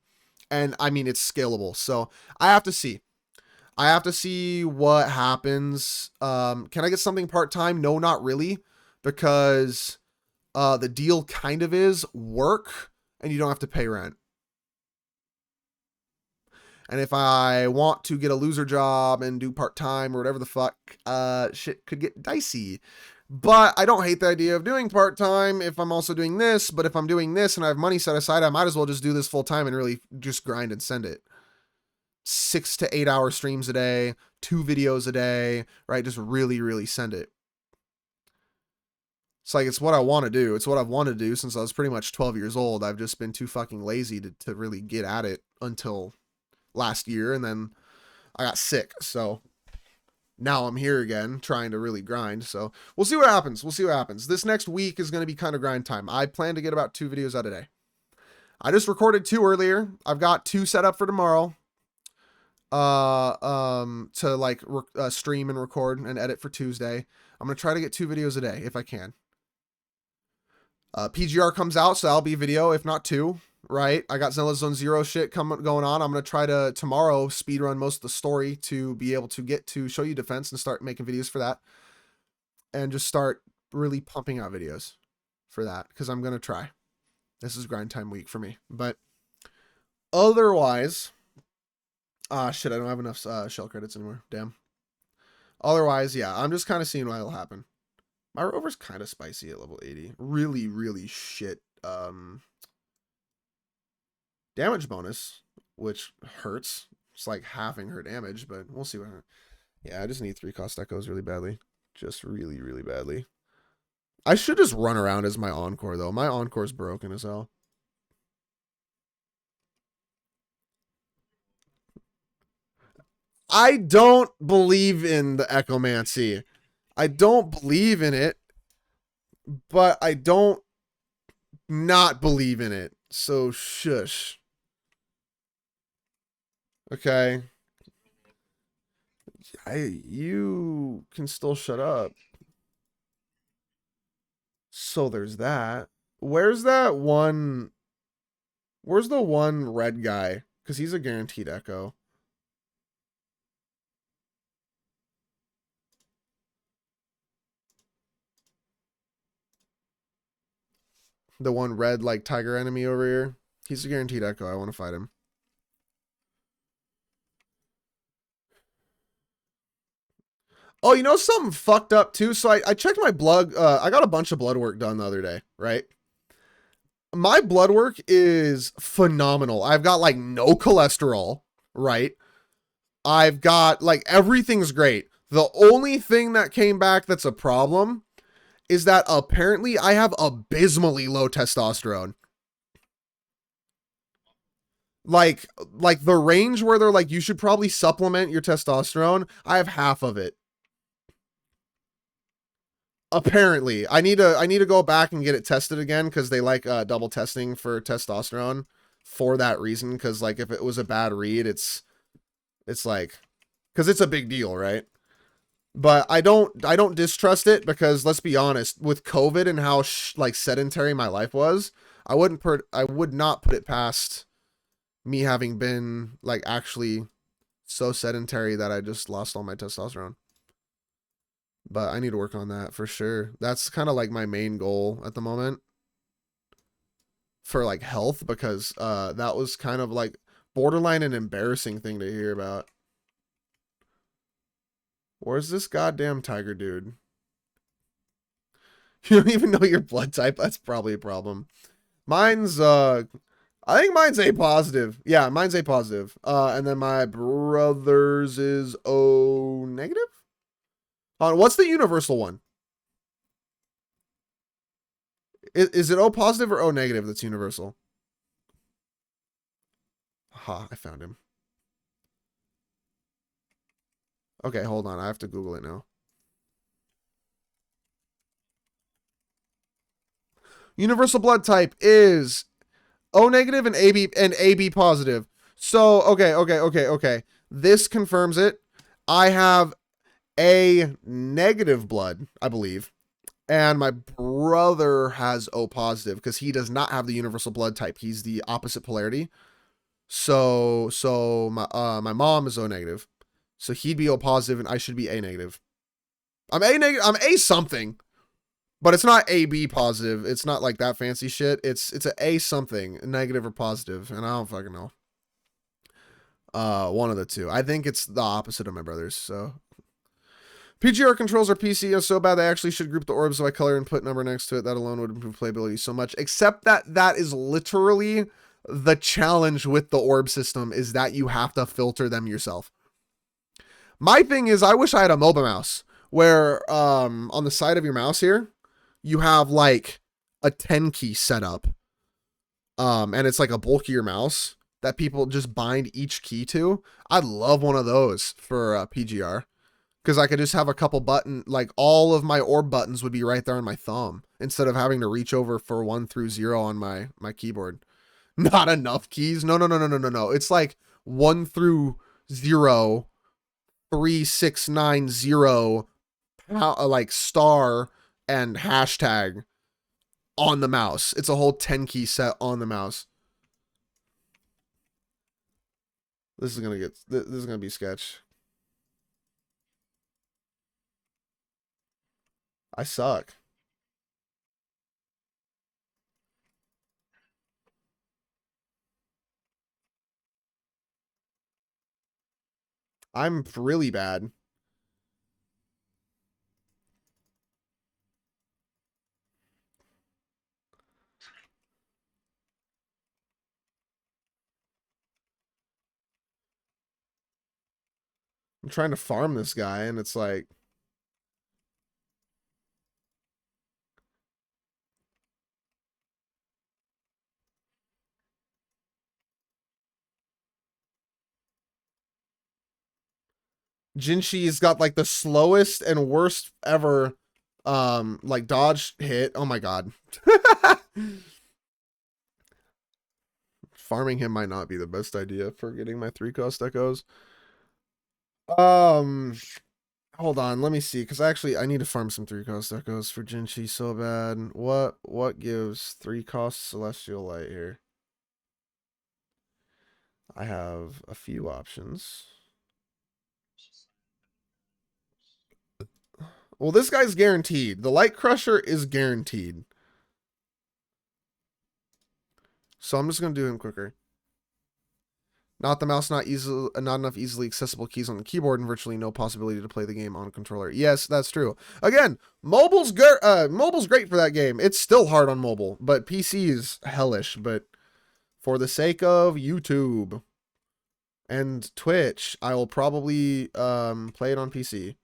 And I mean, it's scalable. So I have to see. I have to see what happens. Can I get something part-time? No, not really, because the deal kind of is work and you don't have to pay rent. And if I want to get a loser job and do part-time or whatever the fuck, shit could get dicey. But I don't hate the idea of doing part-time if I'm also doing this. But if I'm doing this and I have money set aside, I might as well just do this full-time and really just grind and send it. 6 to 8 hour streams a day, 2 videos a day, right? Just really, really send it. It's like, it's what I want to do. It's what I've wanted to do since I was pretty much 12 years old. I've just been too fucking lazy to really get at it until last year. And then I got sick. So now I'm here again trying to really grind. So we'll see what happens. We'll see what happens. This next week is going to be kind of grind time. I plan to get about 2 videos out a day. I just recorded 2 earlier. I've got 2 set up for tomorrow. To like stream and record and edit for Tuesday. I'm going to try to get 2 videos a day if I can. PGR comes out, so that'll be video, if not 2, right? I got Zenless Zone Zero shit going on. I'm going to try to tomorrow speedrun most of the story to be able to get to Show You Defense and start making videos for that. And just start really pumping out videos for that, because I'm going to try. This is grind time week for me. But otherwise, shit, I don't have enough shell credits anymore. Damn. Otherwise, yeah, I'm just kind of seeing what'll happen. My rover's kind of spicy at level 80. Really, really shit damage bonus, which hurts. It's like halving her damage, but we'll see what happens. Yeah, I just need 3 cost echoes really badly. Just really, really badly. I should just run around as my Encore, though. My Encore's broken as hell. I don't believe in the Echomancy. I don't believe in it, but I don't not believe in it. So shush. Okay. You can still shut up. So there's that. Where's that one? Where's the one red guy? Because he's a guaranteed echo. The one red, like, tiger enemy over here. He's a guaranteed echo. I want to fight him. Oh, you know something fucked up, too? So I checked my blood. I got a bunch of blood work done the other day, right? My blood work is phenomenal. I've got, like, no cholesterol, right? I've got, like, everything's great. The only thing that came back that's a problem is that apparently I have abysmally low testosterone. Like the range where they're like, you should probably supplement your testosterone, I have half of it. Apparently. I need to go back and get it tested again, because they like double testing for testosterone for that reason. Because like if it was a bad read, it's like, because it's a big deal, right? But I don't distrust it, because let's be honest, with COVID and how like sedentary my life was, I would not put it past me having been like actually so sedentary that I just lost all my testosterone. But I need to work on that for sure. That's kind of like my main goal at the moment for like health, because that was kind of like borderline an embarrassing thing to hear about. Where's this goddamn tiger dude? You don't even know your blood type? That's probably a problem. Mine's I think mine's A positive. Yeah, mine's A positive. And then my brother's is O negative. What's the universal one? Is it O positive or O negative that's universal? Ha, I found him. Okay, hold on. I have to Google it now. Universal blood type is O negative and AB positive. So, okay. This confirms it. I have A negative blood, I believe. And my brother has O positive because he does not have the universal blood type. He's the opposite polarity. So my mom is O negative. So he'd be O positive and I should be A negative. I'm A negative. I'm A something. But it's not AB positive. It's not like that fancy shit. It's a A something, negative or positive, and I don't fucking know. One of the two. I think it's the opposite of my brother's. So PGR controls are PC are so bad they actually should group the orbs by color and put number next to it. That alone would improve playability so much. Except that is literally the challenge with the orb system is that you have to filter them yourself. My thing is I wish I had a MOBA mouse where on the side of your mouse here you have like a 10 key setup. And it's like a bulkier mouse that people just bind each key to. I'd love one of those for PGR because I could just have a couple like all of my orb buttons would be right there on my thumb instead of having to reach over for 1 through 0 on my keyboard. Not enough keys. No. It's like 1 through 0, 3, 6, 9, 0, like star and hashtag on the mouse. It's a whole 10 key set on the mouse. This is gonna be sketch. I suck. I'm really bad. I'm trying to farm this guy and it's like Jinshi's got like the slowest and worst ever like dodge hit. Oh my god. Farming him might not be the best idea for getting my 3-cost echoes. Um hold on, let me see cuz actually I need to farm some 3-cost echoes for Jinshi so bad. What gives 3-cost celestial light here? I have a few options. Well, this guy's guaranteed. The Light Crusher is guaranteed. So I'm just going to do him quicker. Not the mouse, not enough easily accessible keys on the keyboard, and virtually no possibility to play the game on a controller. Yes, that's true. Again, mobile's great for that game. It's still hard on mobile, but PC is hellish. But for the sake of YouTube and Twitch, I will probably play it on PC.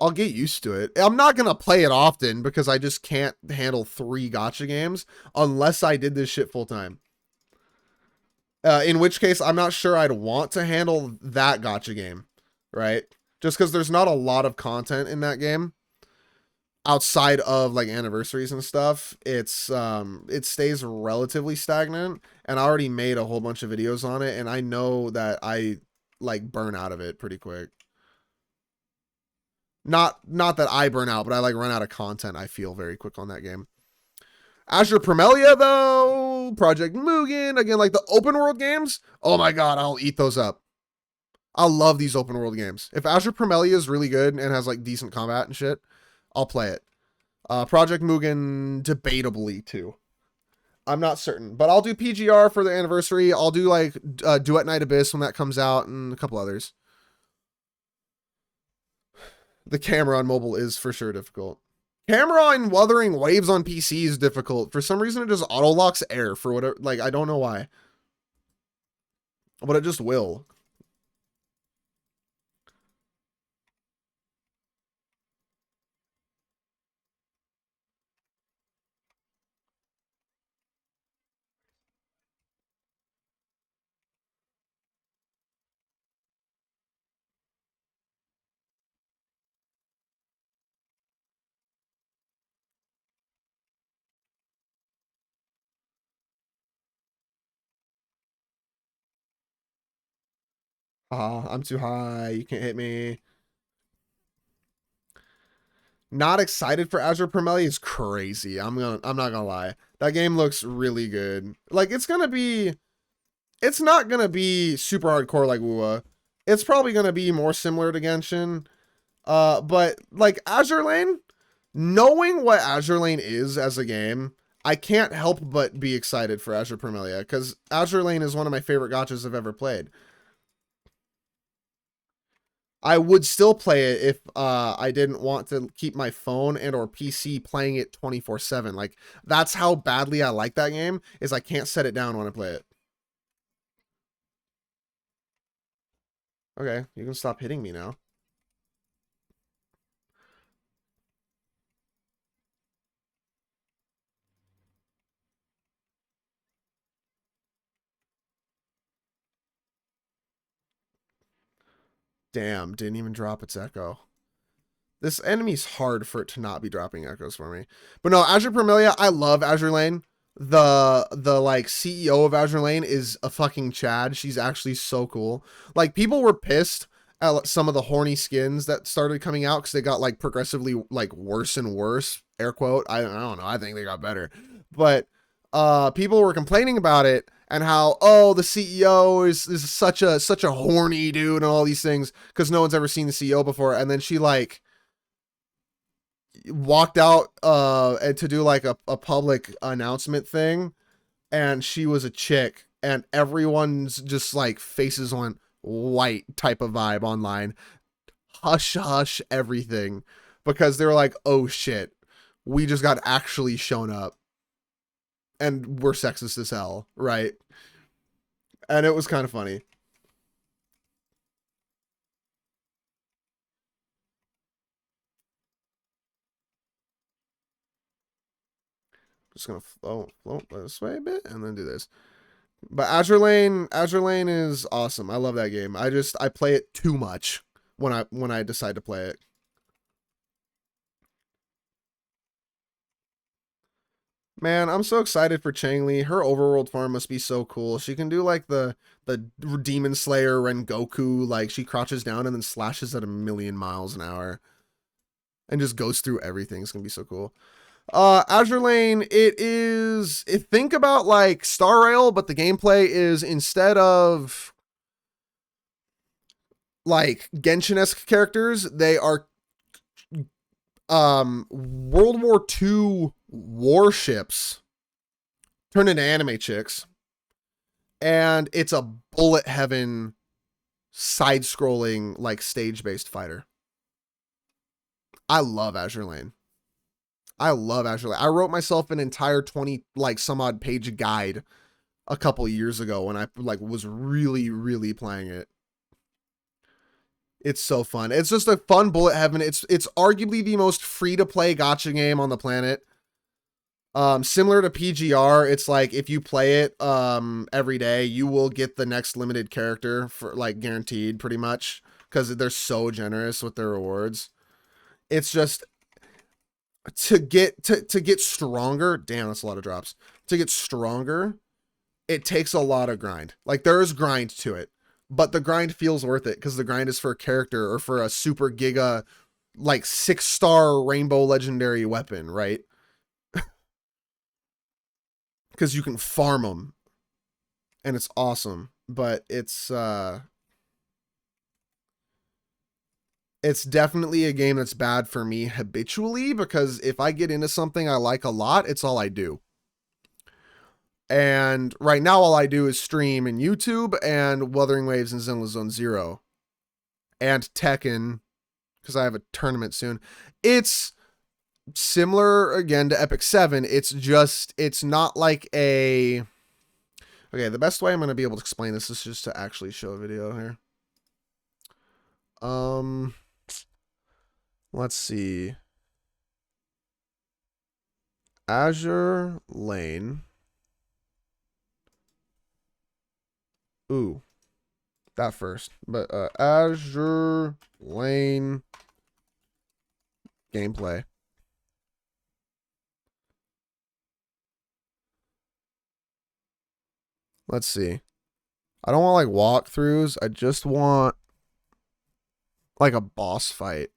I'll get used to it. I'm not gonna play it often because I just can't handle 3 gacha games unless I did this shit full time. In which case, I'm not sure I'd want to handle that gacha game, right? Just because there's not a lot of content in that game outside of like anniversaries and stuff. It stays relatively stagnant, and I already made a whole bunch of videos on it, and I know that I like burn out of it pretty quick. Not that I burn out, but I like run out of content. I feel very quick on that game. Azure Primelia though, Project Mugen, again like the open world games. Oh my god, I'll eat those up. I love these open world games. If Azure Primelia is really good and has like decent combat and shit, I'll play it. Project Mugen debatably too. I'm not certain, but I'll do PGR for the anniversary. I'll do like Duet Night Abyss when that comes out and a couple others. The camera on mobile is for sure difficult. Camera on Wuthering Waves on PC is difficult. For some reason, it just auto locks air for whatever. Like, I don't know why. But it just will. I'm too high. You can't hit me. Not excited for Azure Primelli is crazy. I'm not gonna lie. That game looks really good. Like it's not gonna be super hardcore like WoA. It's probably gonna be more similar to Genshin. But like Azure Lane, knowing what Azure Lane is as a game, I can't help but be excited for Azure Primelia because Azure Lane is one of my favorite gachas I've ever played. I would still play it if I didn't want to keep my phone and or PC playing it 24/7. Like that's how badly I like that game is I can't set it down when I play it. Okay, you can stop hitting me now. Damn, didn't even drop its echo. This enemy's hard for it to not be dropping echoes for me. But no, Azure Primelia, I love Azure Lane. The like CEO of Azure Lane is a fucking Chad. She's actually so cool. Like people were pissed at some of the horny skins that started coming out because they got like progressively like worse and worse. Air quote. I don't know. I think they got better. But people were complaining about it and how the CEO is such a horny dude and all these things because no one's ever seen the CEO before. And then she like walked out and to do like a public announcement thing and she was a chick and everyone's just like faces went white type of vibe online. Hush hush everything because they were like, oh shit, we just got actually shown up and we're sexist as hell, right? And it was kind of funny. Just gonna float this way a bit and then do this. But Azure Lane is awesome. I love that game. I play it too much when I decide to play it. Man, I'm so excited for Changli. Her overworld farm must be so cool. She can do like the Demon Slayer Rengoku, like she crouches down and then slashes at 1,000,000 miles an hour and just goes through everything. It's gonna be so cool. Azure Lane, think about like Star Rail, but the gameplay is instead of like Genshin-esque characters, they are World War II warships turned into anime chicks. And it's a bullet heaven side-scrolling like stage-based fighter. I love Azure Lane. I love Azure Lane. I wrote myself an entire 20 like some odd page guide a couple years ago when I like was really playing it. It's so fun. It's just a fun bullet heaven. It's arguably the most free to play gacha game on the planet. Similar to PGR, it's like if you play it every day, you will get the next limited character for like guaranteed pretty much because they're so generous with their rewards. It's just to get stronger. Damn, that's a lot of drops. To get stronger, it takes a lot of grind. Like there is grind to it, but the grind feels worth it because the grind is for a character or for a super giga like 6-star rainbow legendary weapon, right? Because you can farm them and it's awesome, but it's definitely a game that's bad for me habitually because if I get into something I like a lot, it's all I do. And right now all I do is stream in YouTube and Wuthering Waves and Zenless Zone Zero and Tekken because I have a tournament soon. It's similar again to Epic 7. It's not like a okay, the best way I'm going to be able to explain this is just to actually show a video here. Let's see. Azure Lane. Ooh. That first. But Azure Lane gameplay. Let's see. I don't want like walkthroughs. I just want like a boss fight.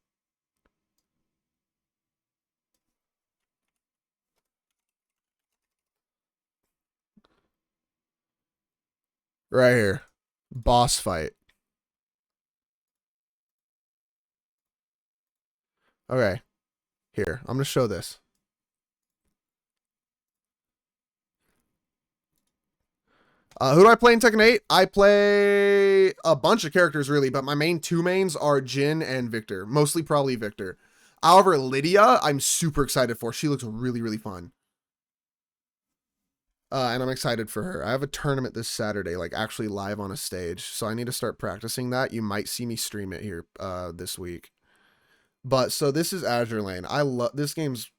Right here. Boss fight. Okay. Here. I'm going to show this. Who do I play in Tekken 8? I play a bunch of characters, really, but my main two mains are Jin and Victor. Mostly probably Victor. However, Lydia, I'm super excited for. She looks really, really fun. And I'm excited for her. I have a tournament this Saturday, like actually live on a stage. So I need to start practicing that. You might see me stream it here this week. But so this is Azure Lane. I love this game's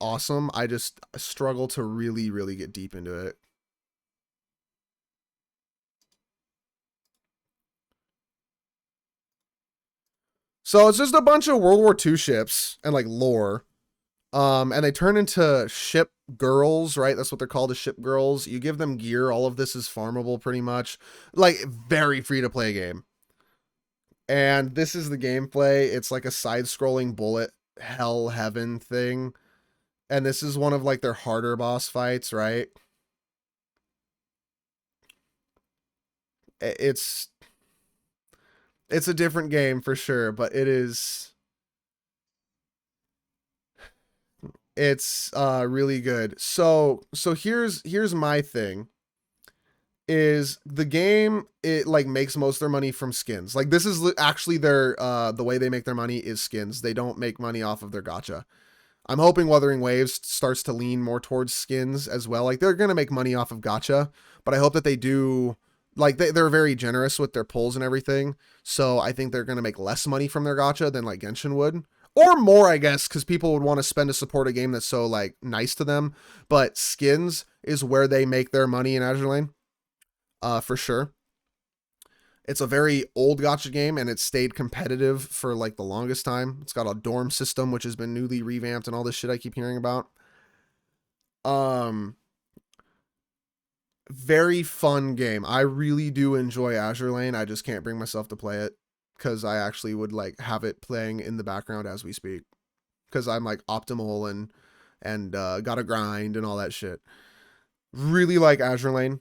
awesome. I just struggle to really, really get deep into it. So it's just a bunch of World War II ships and like lore. And they turn into ship girls, right? That's what they're called, the ship girls. You give them gear. All of this is farmable pretty much. Like very free to play game. And this is the gameplay. It's like a side-scrolling bullet hell heaven thing. And this is one of like their harder boss fights, right? It's a different game for sure, but it's really good. So here's my thing. Is the game, it like makes most of their money from skins. Like this is actually their the way they make their money is skins. They don't make money off of their gacha. I'm hoping Wuthering Waves starts to lean more towards skins as well. Like they're gonna make money off of gacha, but I hope that they do, like they're very generous with their pulls and everything. So I think they're gonna make less money from their gacha than like Genshin would. Or more, I guess, because people would want to spend to support a game that's so like nice to them. But skins is where they make their money in Azure Lane. For sure. It's a very old gacha game and it's stayed competitive for like the longest time. It's got a dorm system which has been newly revamped and all this shit I keep hearing about. Um Very fun game. I really do enjoy Azure Lane. I just can't bring myself to play it cuz I actually would like have it playing in the background as we speak cuz I'm like optimal and got to grind and all that shit. Really like Azure Lane.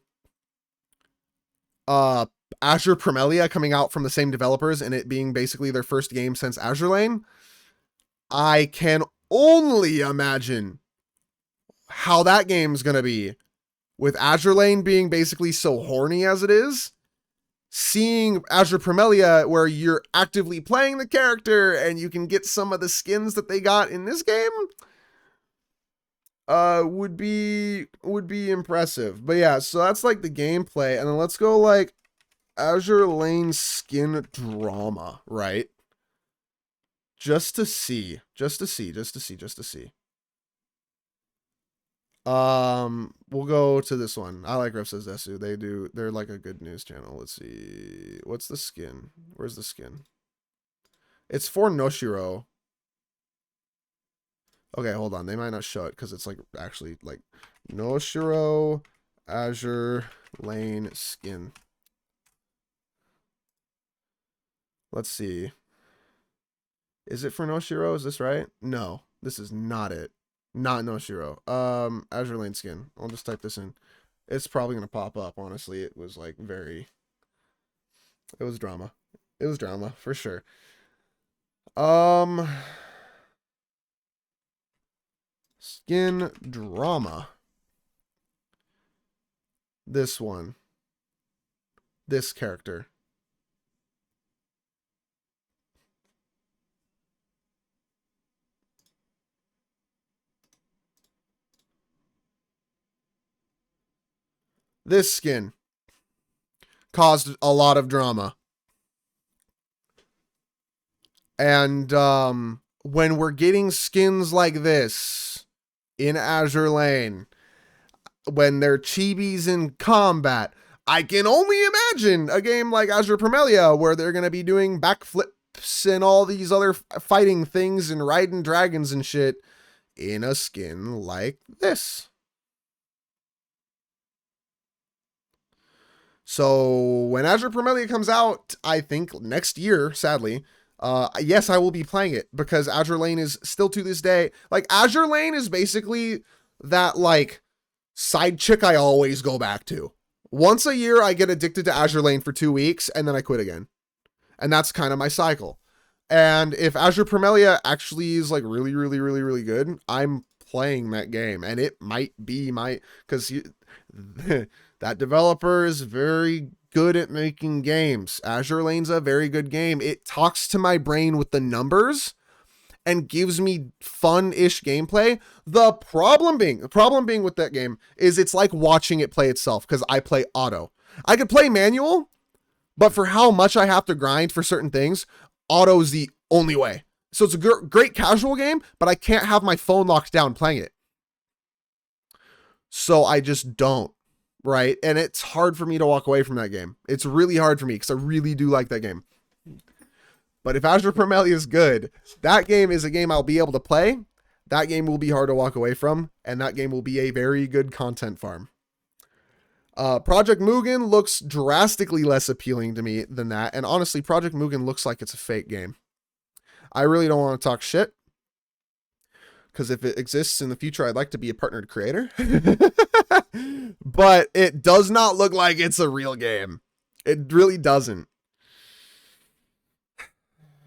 uh Azure Primelia coming out from the same developers and it being basically their first game since Azure Lane. I can only imagine how that game's gonna be with Azure Lane being basically so horny as it is. Seeing Azure Primelia where you're actively playing the character and you can get some of the skins that they got in this game would be impressive. But yeah, so that's like the gameplay, and then let's go like Azure Lane skin drama, right? Just to see. We'll go to this one. I like Ref Says Desu. They're like a good news channel. Let's see. What's the skin? Where's the skin? It's for Noshiro. Okay, hold on. They might not show it because it's like actually like Noshiro Azure Lane skin. Let's see. Is it for Noshiro? Is this right? No, this is not it. Not Noshiro. Azure Lane skin. I'll just type this in. It's probably gonna pop up. Honestly, it was like very. It was drama. It was drama for sure. Skin drama. This one. This character. This skin caused a lot of drama. And when we're getting skins like this in Azure Lane, when they're chibis in combat, I can only imagine a game like Azure Primelia where they're going to be doing backflips and all these other fighting things and riding dragons and shit in a skin like this. So when Azure Parmelia comes out, I think next year, sadly, yes, I will be playing it because Azure Lane is still to this day, like Azure Lane is basically that like side chick I always go back to. Once a year, I get addicted to Azure Lane for 2 weeks and then I quit again. And that's kind of my cycle. And if Azure Parmelia actually is like really, really, really, really good, I'm playing that game. And it might be my, because that developer is very good at making games. Azure Lane's a very good game. It talks to my brain with the numbers and gives me fun-ish gameplay. The problem being with that game is it's like watching it play itself because I play auto. I could play manual, but for how much I have to grind for certain things, auto is the only way. So it's a great casual game, but I can't have my phone locked down playing it. So I just don't, right? And it's hard for me to walk away from that game. It's really hard for me because I really do like that game. But if Azure Parmelia is good, that game is a game I'll be able to play. That game will be hard to walk away from, and that game will be a very good content farm. Project Mugen looks drastically less appealing to me than that, and honestly, Project Mugen looks like it's a fake game. I really don't want to talk shit, because if it exists in the future, I'd like to be a partnered creator. But it does not look like it's a real game. It really doesn't.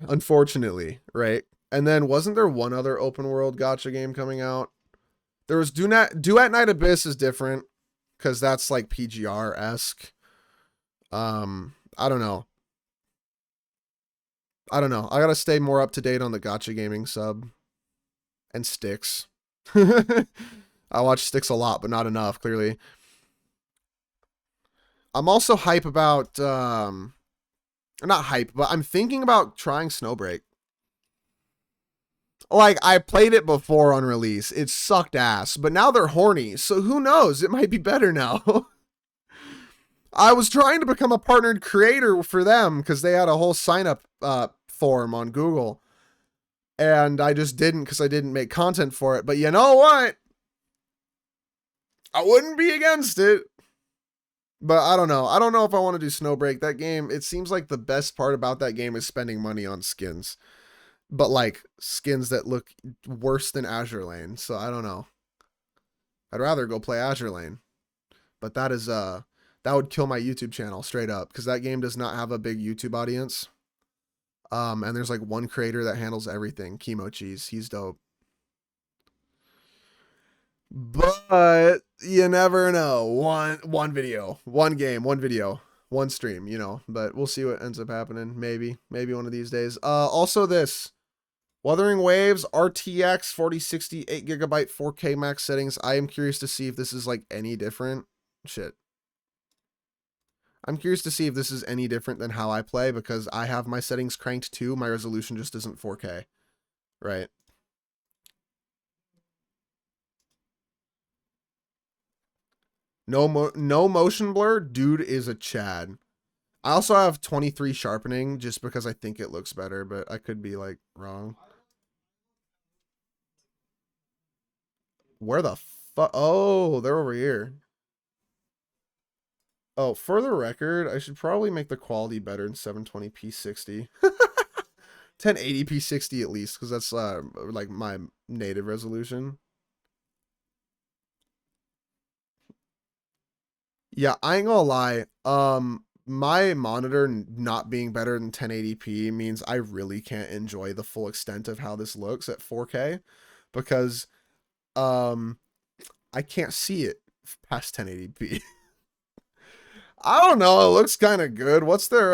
Unfortunately, right? And then wasn't there one other open world gacha game coming out? There was Duet Night Abyss is different because that's like PGR-esque. I don't know. I gotta stay more up to date on the gacha gaming sub and Styx. I watch Styx a lot, but not enough, clearly. I'm also hype about not hype, but I'm thinking about trying Snowbreak. Like, I played it before on release. It sucked ass, but now they're horny, so who knows? It might be better now. I was trying to become a partnered creator for them because they had a whole sign-up form on Google. And I just didn't because I didn't make content for it. But you know what? I wouldn't be against it. But I don't know. I don't know if I want to do Snowbreak. That game, it seems like the best part about that game is spending money on skins. But like skins that look worse than Azure Lane. So I don't know. I'd rather go play Azure Lane. But that is that would kill my YouTube channel straight up because that game does not have a big YouTube audience. And there's like one creator that handles everything. Chemo Cheese. He's dope. But you never know. One video, one game, one video, one stream, you know. But we'll see what ends up happening. Maybe one of these days. Also this Wuthering Waves RTX 4060 8GB 4K max settings. I am curious to see if this is like any different. Shit. I'm curious to see if this is any different than how I play because I have my settings cranked too. My resolution just isn't 4K. Right. No motion blur, dude is a Chad. I also have 23 sharpening just because I think it looks better, but I could be like wrong. Where the fuck? Oh, they're over here. Oh, for the record, I should probably make the quality better in 720p 60. 1080p 60 at least, because that's like my native resolution. Yeah, I ain't gonna lie. My monitor not being better than 1080p means I really can't enjoy the full extent of how this looks at 4K because I can't see it past 1080p. I don't know, it looks kind of good. What's their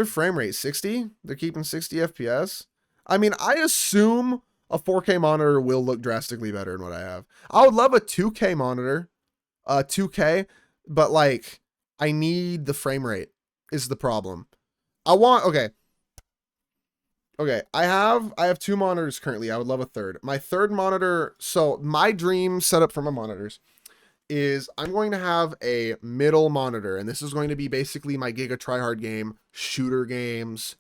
frame rate? 60? They're keeping 60 FPS? I mean, I assume a 4K monitor will look drastically better than what I have. I would love a 2K monitor. 2K, but like I need the frame rate is the problem. Okay, I have 2 monitors currently. I would love a third. My third monitor, so my dream setup for my monitors is I'm going to have a middle monitor, and this is going to be basically my Giga Tryhard game, shooter games,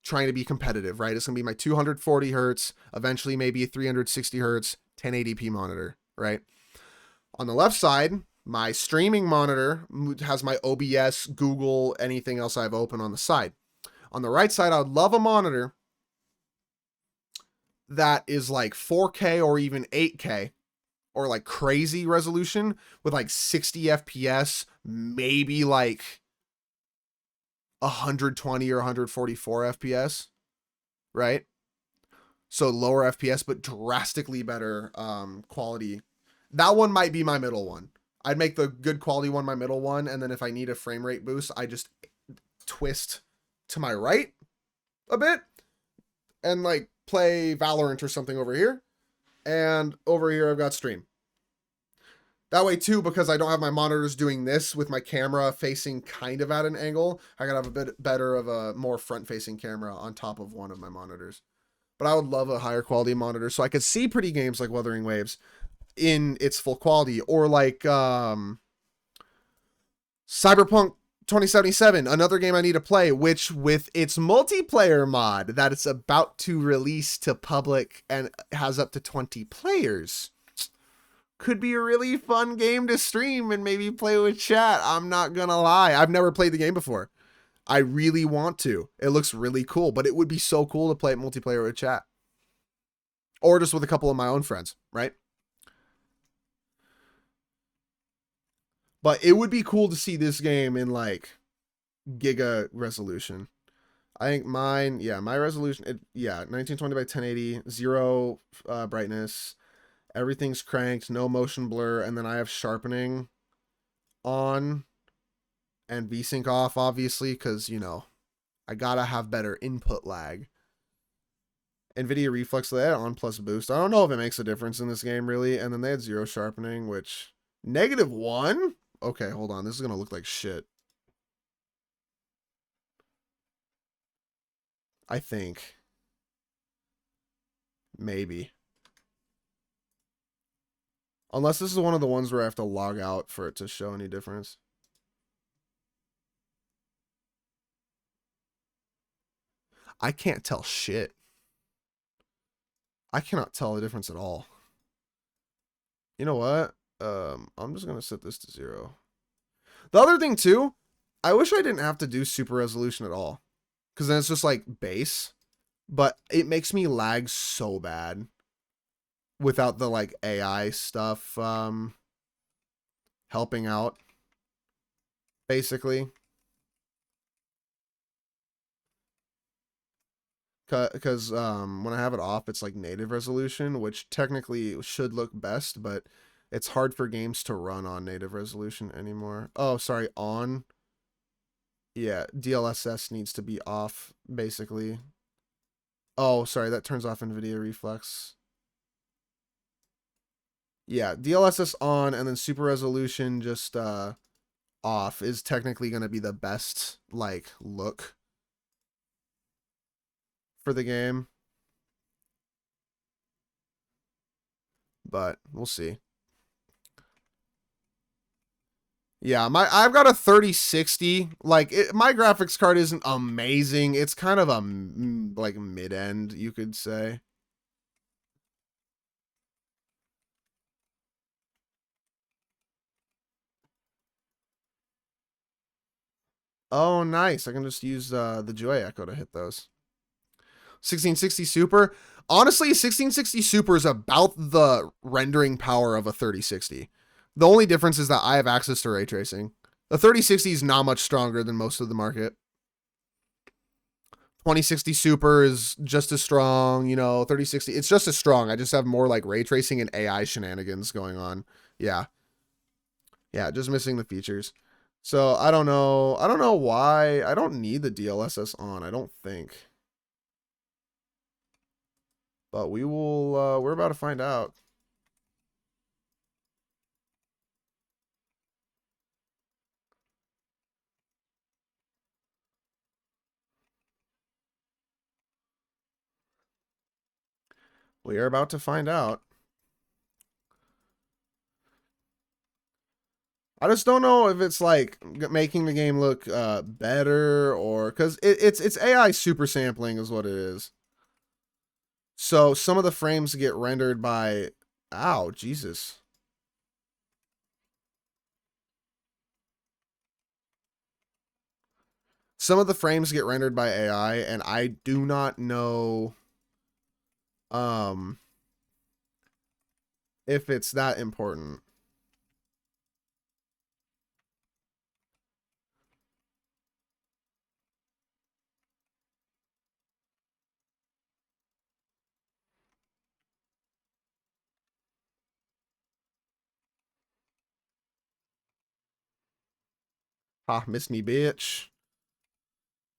trying to be competitive, right? It's gonna be my 240 hertz, eventually maybe a 360 hertz, 1080p monitor, right? On the left side, My streaming monitor has my OBS, Google, anything else I have open on the side. On the right side, I would love a monitor that is like 4K or even 8K or like crazy resolution with like 60 FPS, maybe like 120 or 144 FPS, right? So lower FPS, but drastically better quality. That one might be my middle one. I'd make the good quality one my middle one, and then if I need a frame rate boost, I just twist to my right a bit and like play Valorant or something over here. And over here I've got stream. That way too, because I don't have my monitors doing this with my camera facing kind of at an angle, I gotta have a bit better of a more front-facing camera on top of one of my monitors. But I would love a higher quality monitor so I could see pretty games like Wuthering Waves in its full quality, or like Cyberpunk 2077, another game I need to play, which with its multiplayer mod that it's about to release to public and has up to 20 players, could be a really fun game to stream and maybe play with chat. I'm not gonna lie, I've never played the game before. I really want to. It looks really cool, but it would be so cool to play it multiplayer with chat. Or just with a couple of my own friends, right? But it would be cool to see this game in like giga resolution. I think mine, yeah, my resolution, 1920 by 1080, zero brightness, everything's cranked, no motion blur, and then I have sharpening on and VSync off, obviously, because, you know, I gotta have better input lag. NVIDIA Reflex, they had on plus boost. I don't know if it makes a difference in this game, really. And then they had zero sharpening, which... -1? Okay, hold on. This is gonna look like shit. I think. Maybe. Unless this is one of the ones where I have to log out for it to show any difference. I can't tell shit. I cannot tell the difference at all. You know what? I'm just gonna set this to 0. The other thing too, I wish I didn't have to do super resolution at all, because then it's just like base. But it makes me lag so bad without the like AI stuff helping out, basically. Because when I have it off, it's like native resolution, which technically should look best, but it's hard for games to run on native resolution anymore. Oh, sorry, on. Yeah, DLSS needs to be off, basically. Oh, sorry, that turns off NVIDIA Reflex. Yeah, DLSS on, and then super resolution just off is technically going to be the best, like, look for the game. But we'll see. Yeah, I've got a 3060. Like, my graphics card isn't amazing. It's kind of a like mid-end, you could say. Oh, nice. I can just use the Joy Echo to hit those. 1660 Super. Honestly, 1660 Super is about the rendering power of a 3060. The only difference is that I have access to ray tracing. The 3060 is not much stronger than most of the market. 2060 Super is just as strong, you know, 3060. It's just as strong. I just have more like ray tracing and AI shenanigans going on. Yeah. Yeah, just missing the features. So I don't know. I don't know why. I don't need the DLSS on, I don't think. But we will, we're about to find out. We are about to find out. I just don't know if it's like making the game look better, or because it's AI super sampling is what it is. So some of the frames get rendered by, ow, Jesus. Some of the frames get rendered by AI, and I do not know if it's that important. Ah, miss me, bitch.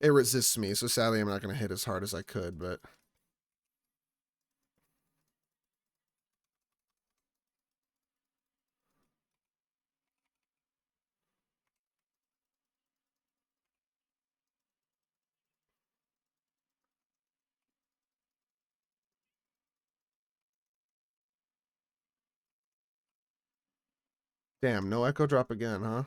It resists me, so sadly I'm not going to hit as hard as I could, but... Damn, no echo drop again, huh?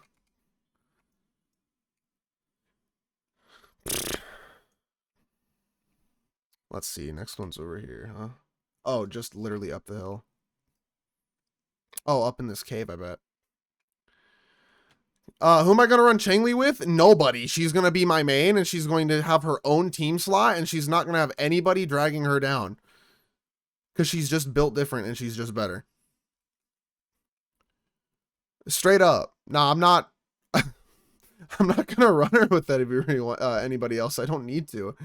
Let's see, next one's over here, huh? Oh, just literally up the hill. Oh, up in this cave, I bet. Who am I gonna run Changli with? Nobody. She's gonna be my main, and she's going to have her own team slot, and she's not gonna have anybody dragging her down. Because she's just built different, and she's just better. Straight up. No, I'm not... I'm not gonna run her with anybody else. I don't need to.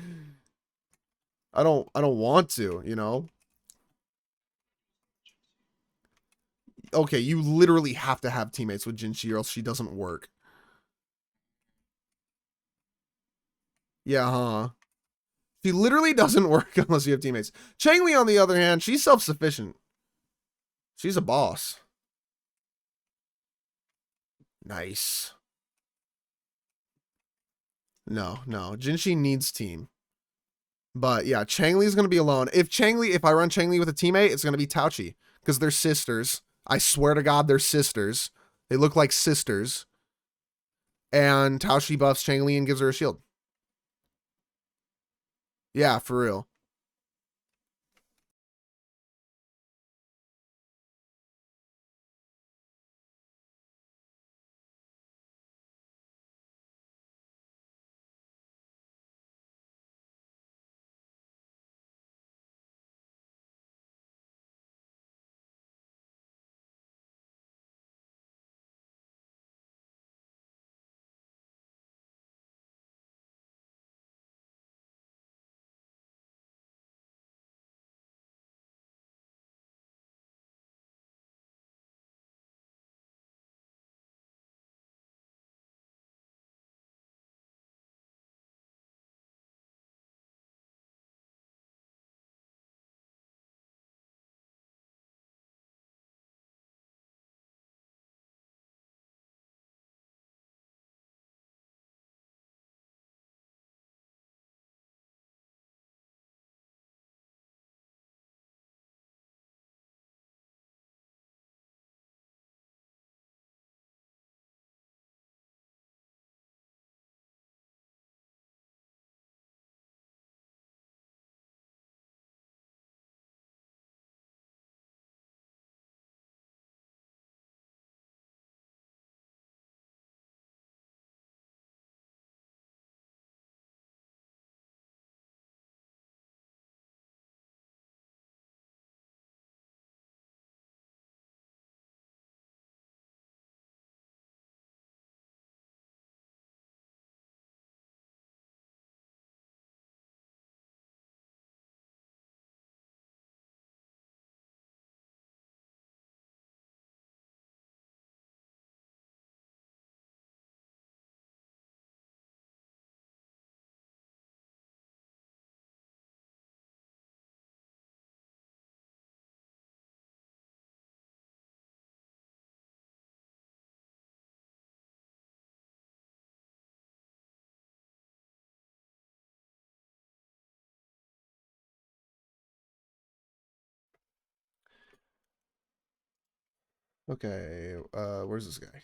I don't want to, you know? Okay, you literally have to have teammates with Jinshi or else she doesn't work. Yeah, huh? She literally doesn't work unless you have teammates. Changli, on the other hand, she's self-sufficient. She's a boss. Nice. No. Jinshi needs team. But yeah, Changli's going to be alone. If I run Changli with a teammate, it's going to be Taochi. Because they're sisters. I swear to God, they're sisters. They look like sisters. And Taochi buffs Changli and gives her a shield. Yeah, for real. Okay, where's this guy?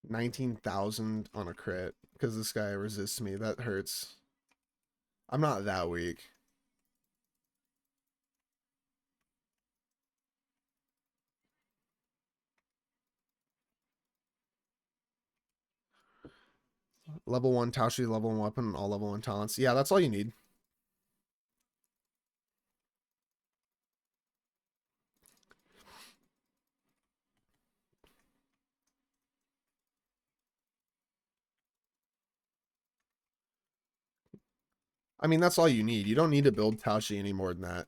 $19,000 on a crit because this guy resists me. That hurts. I'm not that weak. Level 1 Taoshi, level 1 weapon, and all level 1 talents. Yeah, that's all you need. I mean, that's all you need. You don't need to build Taoshi any more than that.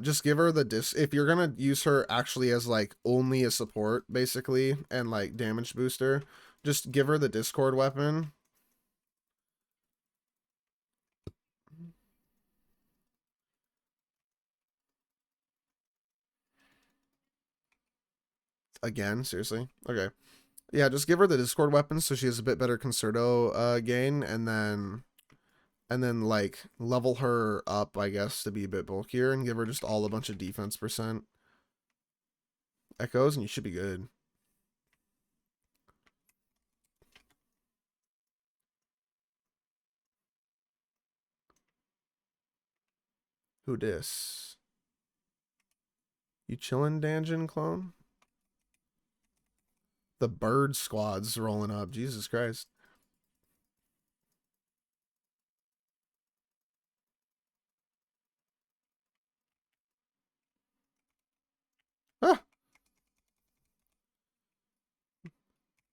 Just give her the if you're gonna use her actually as like only a support basically and like damage booster, just give her the Discord weapon. Again, seriously? Okay. Yeah, just give her the Discord weapon so she has a bit better Concerto gain, and then like level her up, I guess, to be a bit bulkier and give her just all a bunch of defense percent echoes and you should be good. Who dis? You chillin', Danjin clone? The bird squad's rolling up. Jesus Christ. Ah.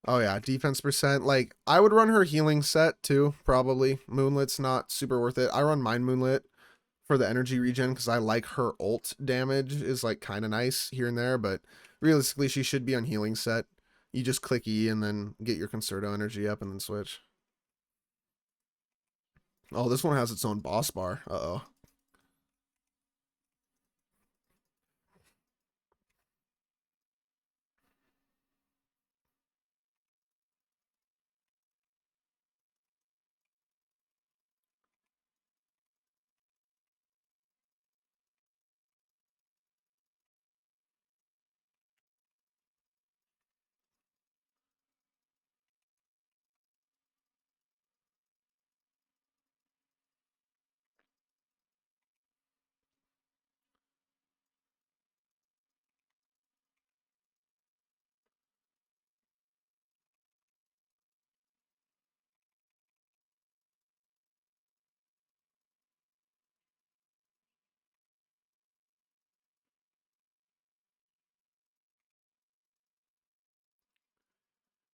Oh yeah, defense percent. Like I would run her healing set too, probably. Moonlit's not super worth it. I run mine Moonlit for the energy regen because I like her ult damage is like kind of nice here and there, but realistically she should be on healing set. You just click E and then get your Concerto energy up and then switch. Oh, this one has its own boss bar. Uh-oh.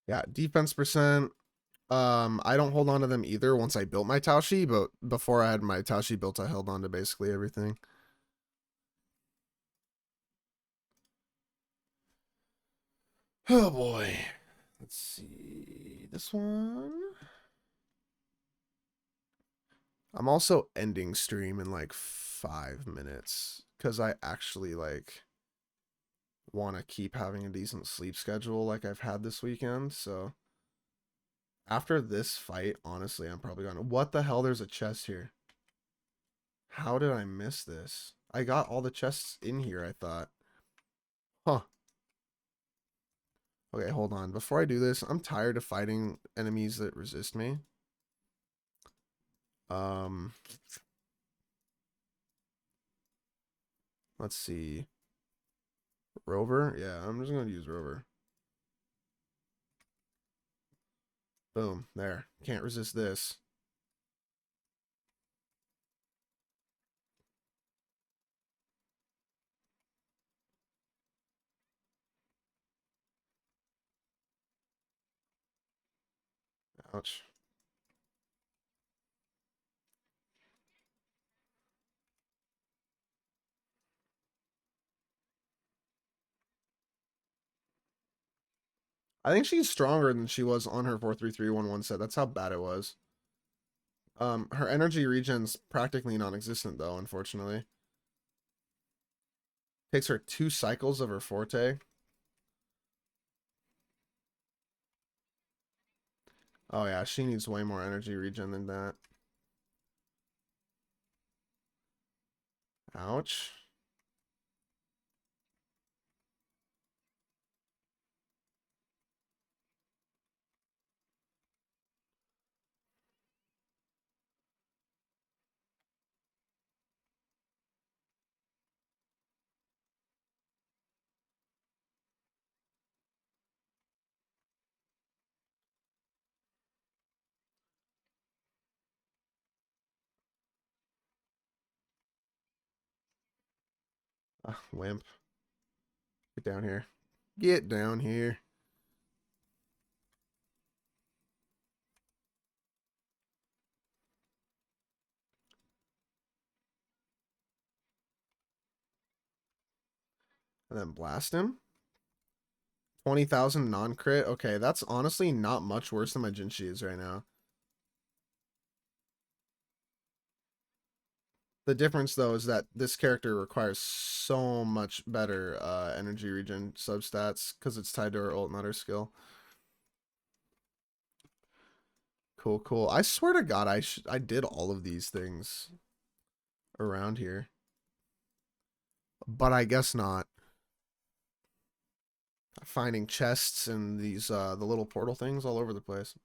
Yeah, defense percent. I don't hold on to them either once I built my Taoshi, but before I had my Taoshi built, I held on to basically everything. Oh boy. Let's see. This one. I'm also ending stream in like 5 minutes because I actually like want to keep having a decent sleep schedule like I've had this weekend. So after this fight, honestly, I'm probably gonna. What the hell? There's a chest here. How did I miss this? I got all the chests in here, I thought. Huh. Okay, hold on. Before I do this, I'm tired of fighting enemies that resist me. Um, let's see. Rover? Yeah, I'm just gonna use Rover. Boom. There. Can't resist this. Ouch. I think she's stronger than she was on her 43311 set. That's how bad it was. Her energy regen's practically non-existent though, unfortunately. Takes her 2 cycles of her forte. Oh yeah, she needs way more energy regen than that. Ouch. Wimp. Get down here. Get down here. And then blast him. 20,000 non-crit. Okay, that's honestly not much worse than my Jinshi is right now. The difference, though, is that this character requires so much better energy regen substats because it's tied to her ult, not her skill. Cool, cool. I swear to God, I did all of these things around here. But I guess not. Finding chests and these the little portal things all over the place.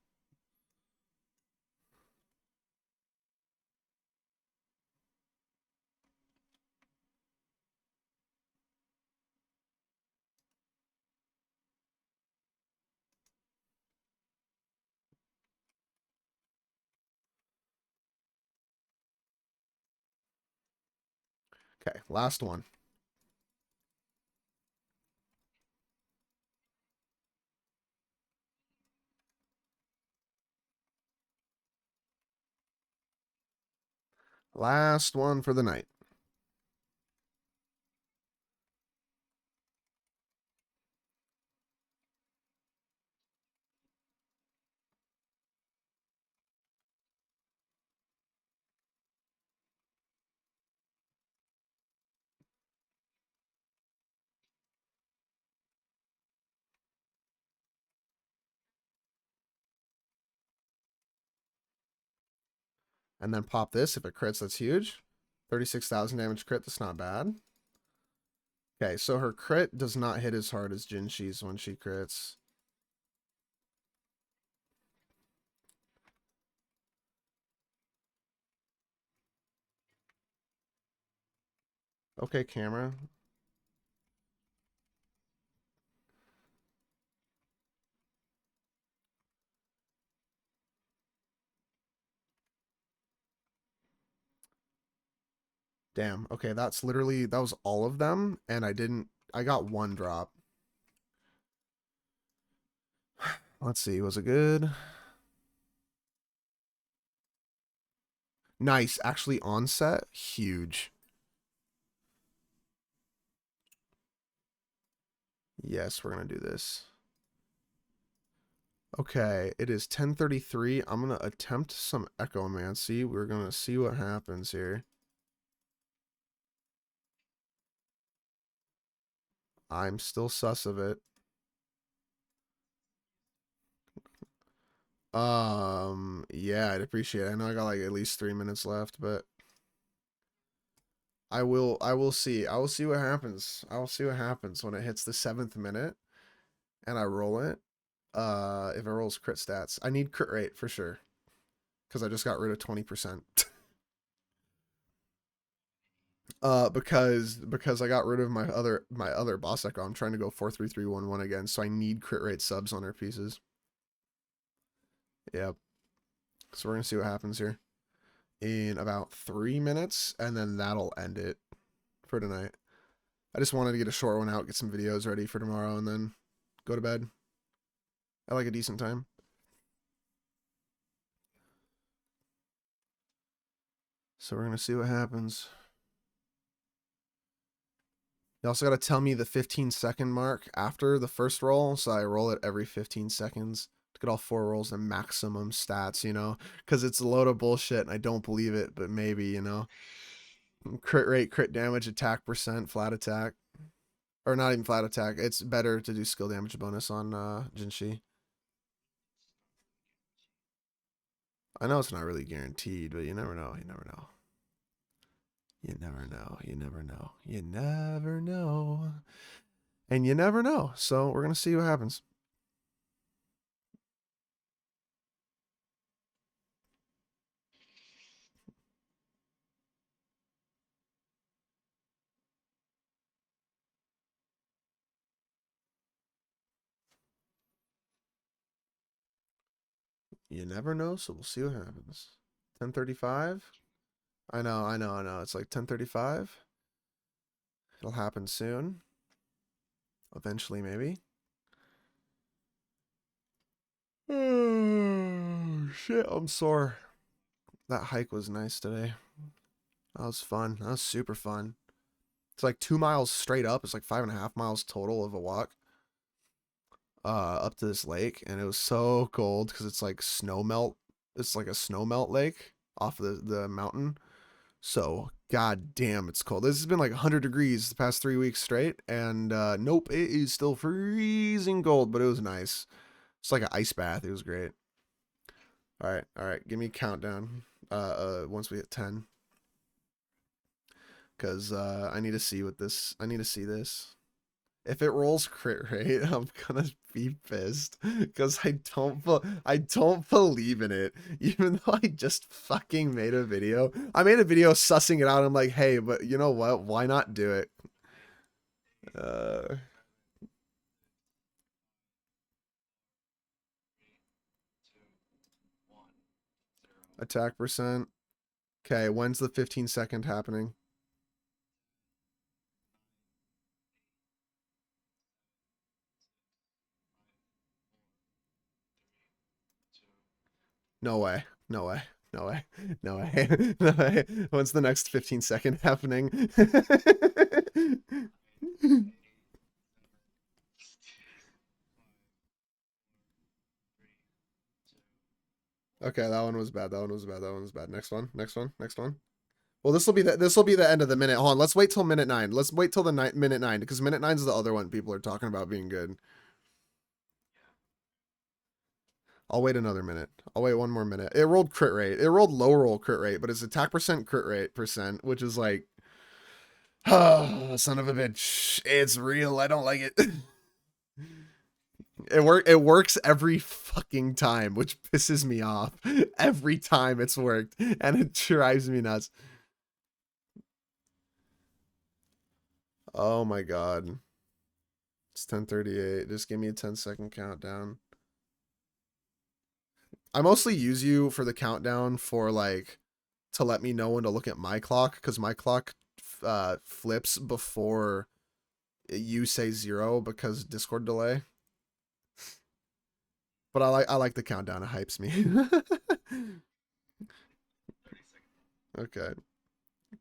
Okay, last one. Last one for the night. And then pop this. If it crits, that's huge. 36,000 damage crit, that's not bad. Okay, so her crit does not hit as hard as Jinshi's when she crits. Okay, camera. Damn. Okay, that was all of them, and I got one drop. Let's see, was it good? Nice. Actually, onset, huge. Yes, we're gonna do this. Okay, it is 10:33. I'm gonna attempt some Echomancy. We're gonna see what happens here. I'm still sus of it. Yeah, I'd appreciate it. I know I got like at least 3 minutes left, but I will see. I will see what happens. I will see what happens when it hits the 7th minute and I roll it. If it rolls crit stats. I need crit rate for sure. Because I just got rid of 20%. Because I got rid of my other boss echo. I'm trying to go 4-3-3-1-1 again, so I need crit rate subs on her pieces. Yep. So we're gonna see what happens here in about 3 minutes, and then that'll end it for tonight. I just wanted to get a short one out, get some videos ready for tomorrow, and then go to bed at like a decent time. So we're gonna see what happens. You also got to tell me the 15-second mark after the first roll, so I roll it every 15 seconds to get all 4 rolls and maximum stats, because it's a load of bullshit and I don't believe it, but maybe, crit rate, crit damage, attack percent, flat attack, or not even flat attack. It's better to do skill damage bonus on Jinshi. I know it's not really guaranteed, but you never know. You never know. You never know. You never know. You never know. And you never know. So we're going to see what happens. You never know, so we'll see what happens. 10:35. I know. It's like 10:35. It'll happen soon. Eventually, maybe. Oh, shit, I'm sore. That hike was nice today. That was fun. That was super fun. It's like 2 miles straight up. It's like 5.5 miles total of a walk. Up to this lake, and it was so cold because it's like snow melt. It's like a snow melt lake off the mountain. So god damn, it's cold. This has been like 100 degrees the past 3 weeks straight, and nope, it is still freezing cold, but it was nice. It's like an ice bath. It was great. All right. Give me a countdown. Once we hit 10, because I need to see what this. I need to see this. If it rolls crit rate, I'm gonna be pissed because I don't believe in it. Even though I just fucking made a video. I made a video sussing it out. I'm like, hey, but you know what? Why not do it? Uh, Attack percent. Okay, when's the 15-second happening? No way. No way. No way. No way. No way. When's the next 15-second happening? Okay, that one was bad. That one was bad. That one was bad. Next one. Next one. Next one. Well, this will be the end of the minute. Hold on. Let's wait till minute 9. Let's wait till the minute 9 because minute 9 is the other one people are talking about being good. I'll wait another minute. I'll wait one more minute. It rolled crit rate. It rolled low roll crit rate, but it's attack percent crit rate percent, which is like, oh, son of a bitch. It's real. I don't like it. It works every fucking time, which pisses me off. Every time it's worked, and it drives me nuts. Oh my god. It's 10:38. Just give me a 10-second countdown. I mostly use you for the countdown for like to let me know when to look at my clock because my clock flips before you say 0 because Discord delay. But I like the countdown. It hypes me. Okay.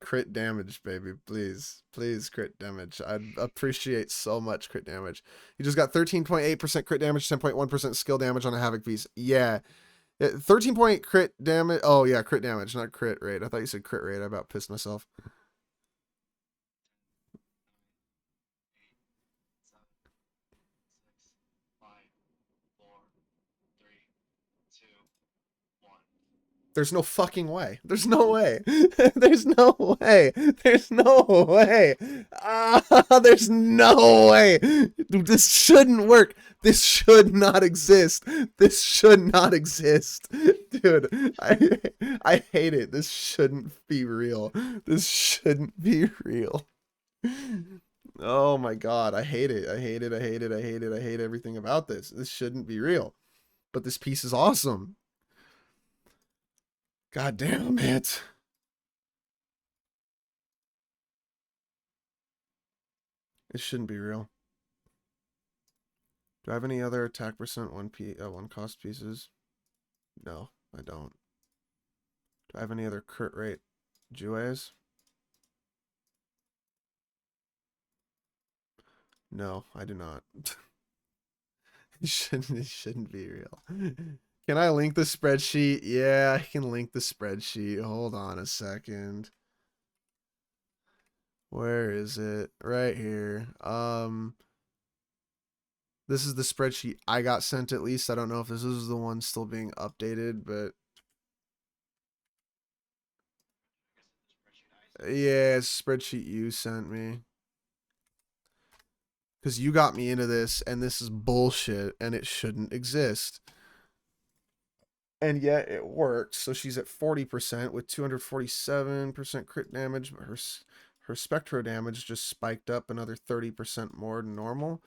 Crit damage, baby. Please. Please crit damage. I'd appreciate so much crit damage. You just got 13.8% crit damage, 10.1% skill damage on a Havoc piece. Yeah. 13 point crit damage. Oh, yeah. Crit damage, not crit rate. I thought you said crit rate. I about pissed myself. There's no fucking way. There's no way. There's no way. There's no way. There's no way. This shouldn't work. This should not exist. This should not exist. Dude, I hate it. This shouldn't be real. This shouldn't be real. Oh my god, I hate it. I hate it. I hate it. I hate it. I hate everything about this. This shouldn't be real. But this piece is awesome. God damn it. It shouldn't be real. Do I have any other attack percent one cost pieces? No, I don't. Do I have any other crit rate Jues? No, I do not. It shouldn't be real. Can I link the spreadsheet? Yeah, I can link the spreadsheet. Hold on a second. Where is it? Right here. This is the spreadsheet I got sent at least. I don't know if this is the one still being updated, but yeah, spreadsheet you sent me. Because you got me into this, and this is bullshit, and it shouldn't exist. And yet it works. So she's at 40% with 247% crit damage. But her spectro damage just spiked up another 30% more than normal.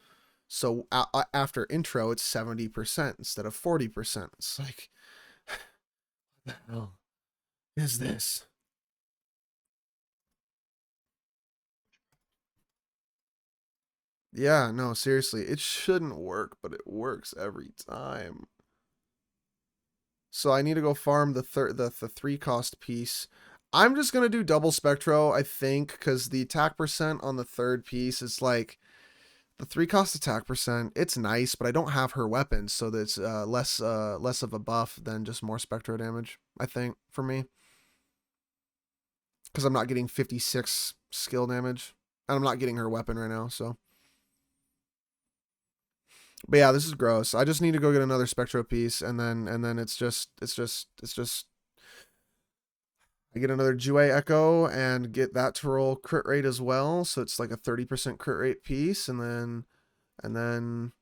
So after intro, it's 70% instead of 40%. It's like, what the hell is this? Yeah, no, seriously. It shouldn't work, but it works every time. So I need to go farm the 3 cost piece. I'm just gonna do double Spectro, I think, because the attack percent on the third piece is like the 3 cost attack percent. It's nice, but I don't have her weapons, so that's less of a buff than just more Spectro damage, I think, for me. Because I'm not getting 56 skill damage. And I'm not getting her weapon right now, so. But yeah, this is gross. I just need to go get another Spectro piece, and then it's just I get another Jue Echo and get that to roll crit rate as well. So it's like a 30% crit rate piece, and then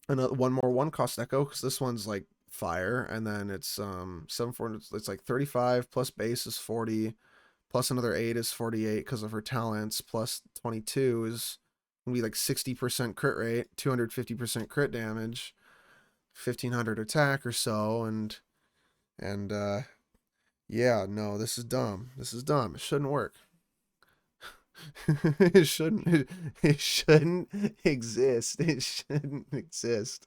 another one more 1 cost Echo, because this one's like fire, and then it's 7 4, it's like 35 plus base is 40, plus another 8 is 48 because of her talents, plus 22 is gonna be like 60% crit rate, 250% crit damage, 1500 attack or so, and yeah, no, this is dumb. This is dumb. It shouldn't work. It shouldn't exist. It shouldn't exist.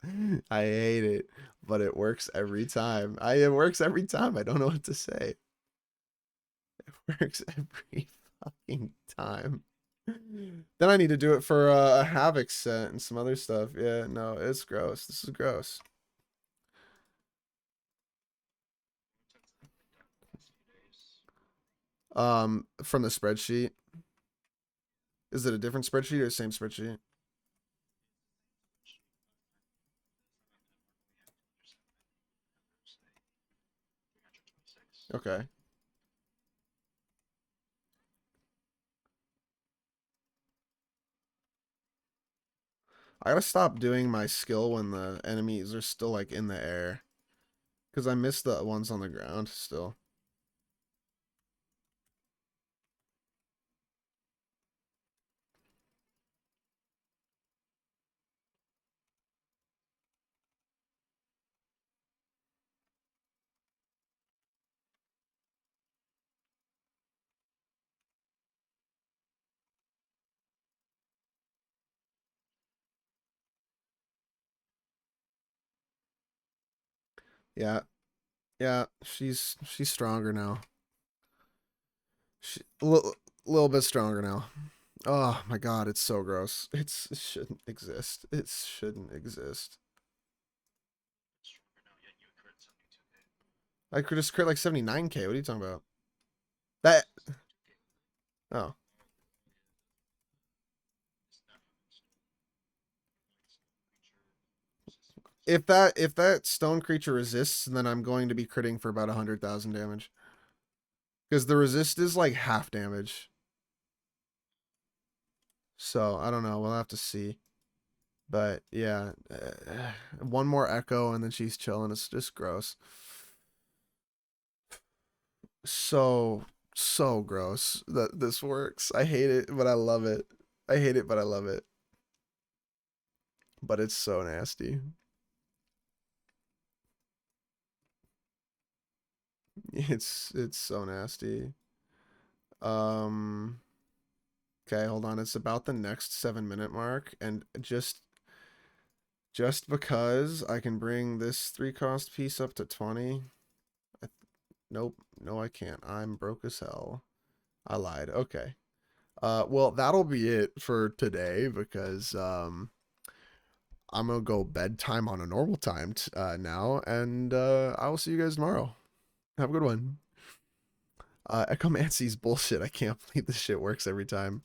I hate it, but it works every time. It works every time. I don't know what to say. It works every fucking time. Then I need to do it for a Havoc set and some other stuff. Yeah, no, it's gross. This is gross. From the spreadsheet. Is it a different spreadsheet or the same spreadsheet? Okay. I gotta stop doing my skill when the enemies are still like in the air. Because I miss the ones on the ground still. Yeah. Yeah, she's stronger now. She, little bit stronger now. Oh my god, it's so gross. It shouldn't exist. It shouldn't exist. I could just crit like 79k. What are you talking about? That oh. If that stone creature resists, then I'm going to be critting for about 100,000 damage. Because the resist is like half damage. So I don't know. We'll have to see. But yeah, one more echo and then she's chilling. It's just gross. So gross that this works. I hate it, but I love it. I hate it, but I love it. But it's so nasty. It's so nasty. Um okay, hold on. It's about the next 7-minute mark, and just because I can bring this 3 cost piece up to 20. Nope, no I can't. I'm broke as hell. I lied. Okay. Well, that'll be it for today because I'm gonna go bedtime on a normal time now, and I will see you guys tomorrow. Have a good one. Echomancy's bullshit. I can't believe this shit works every time.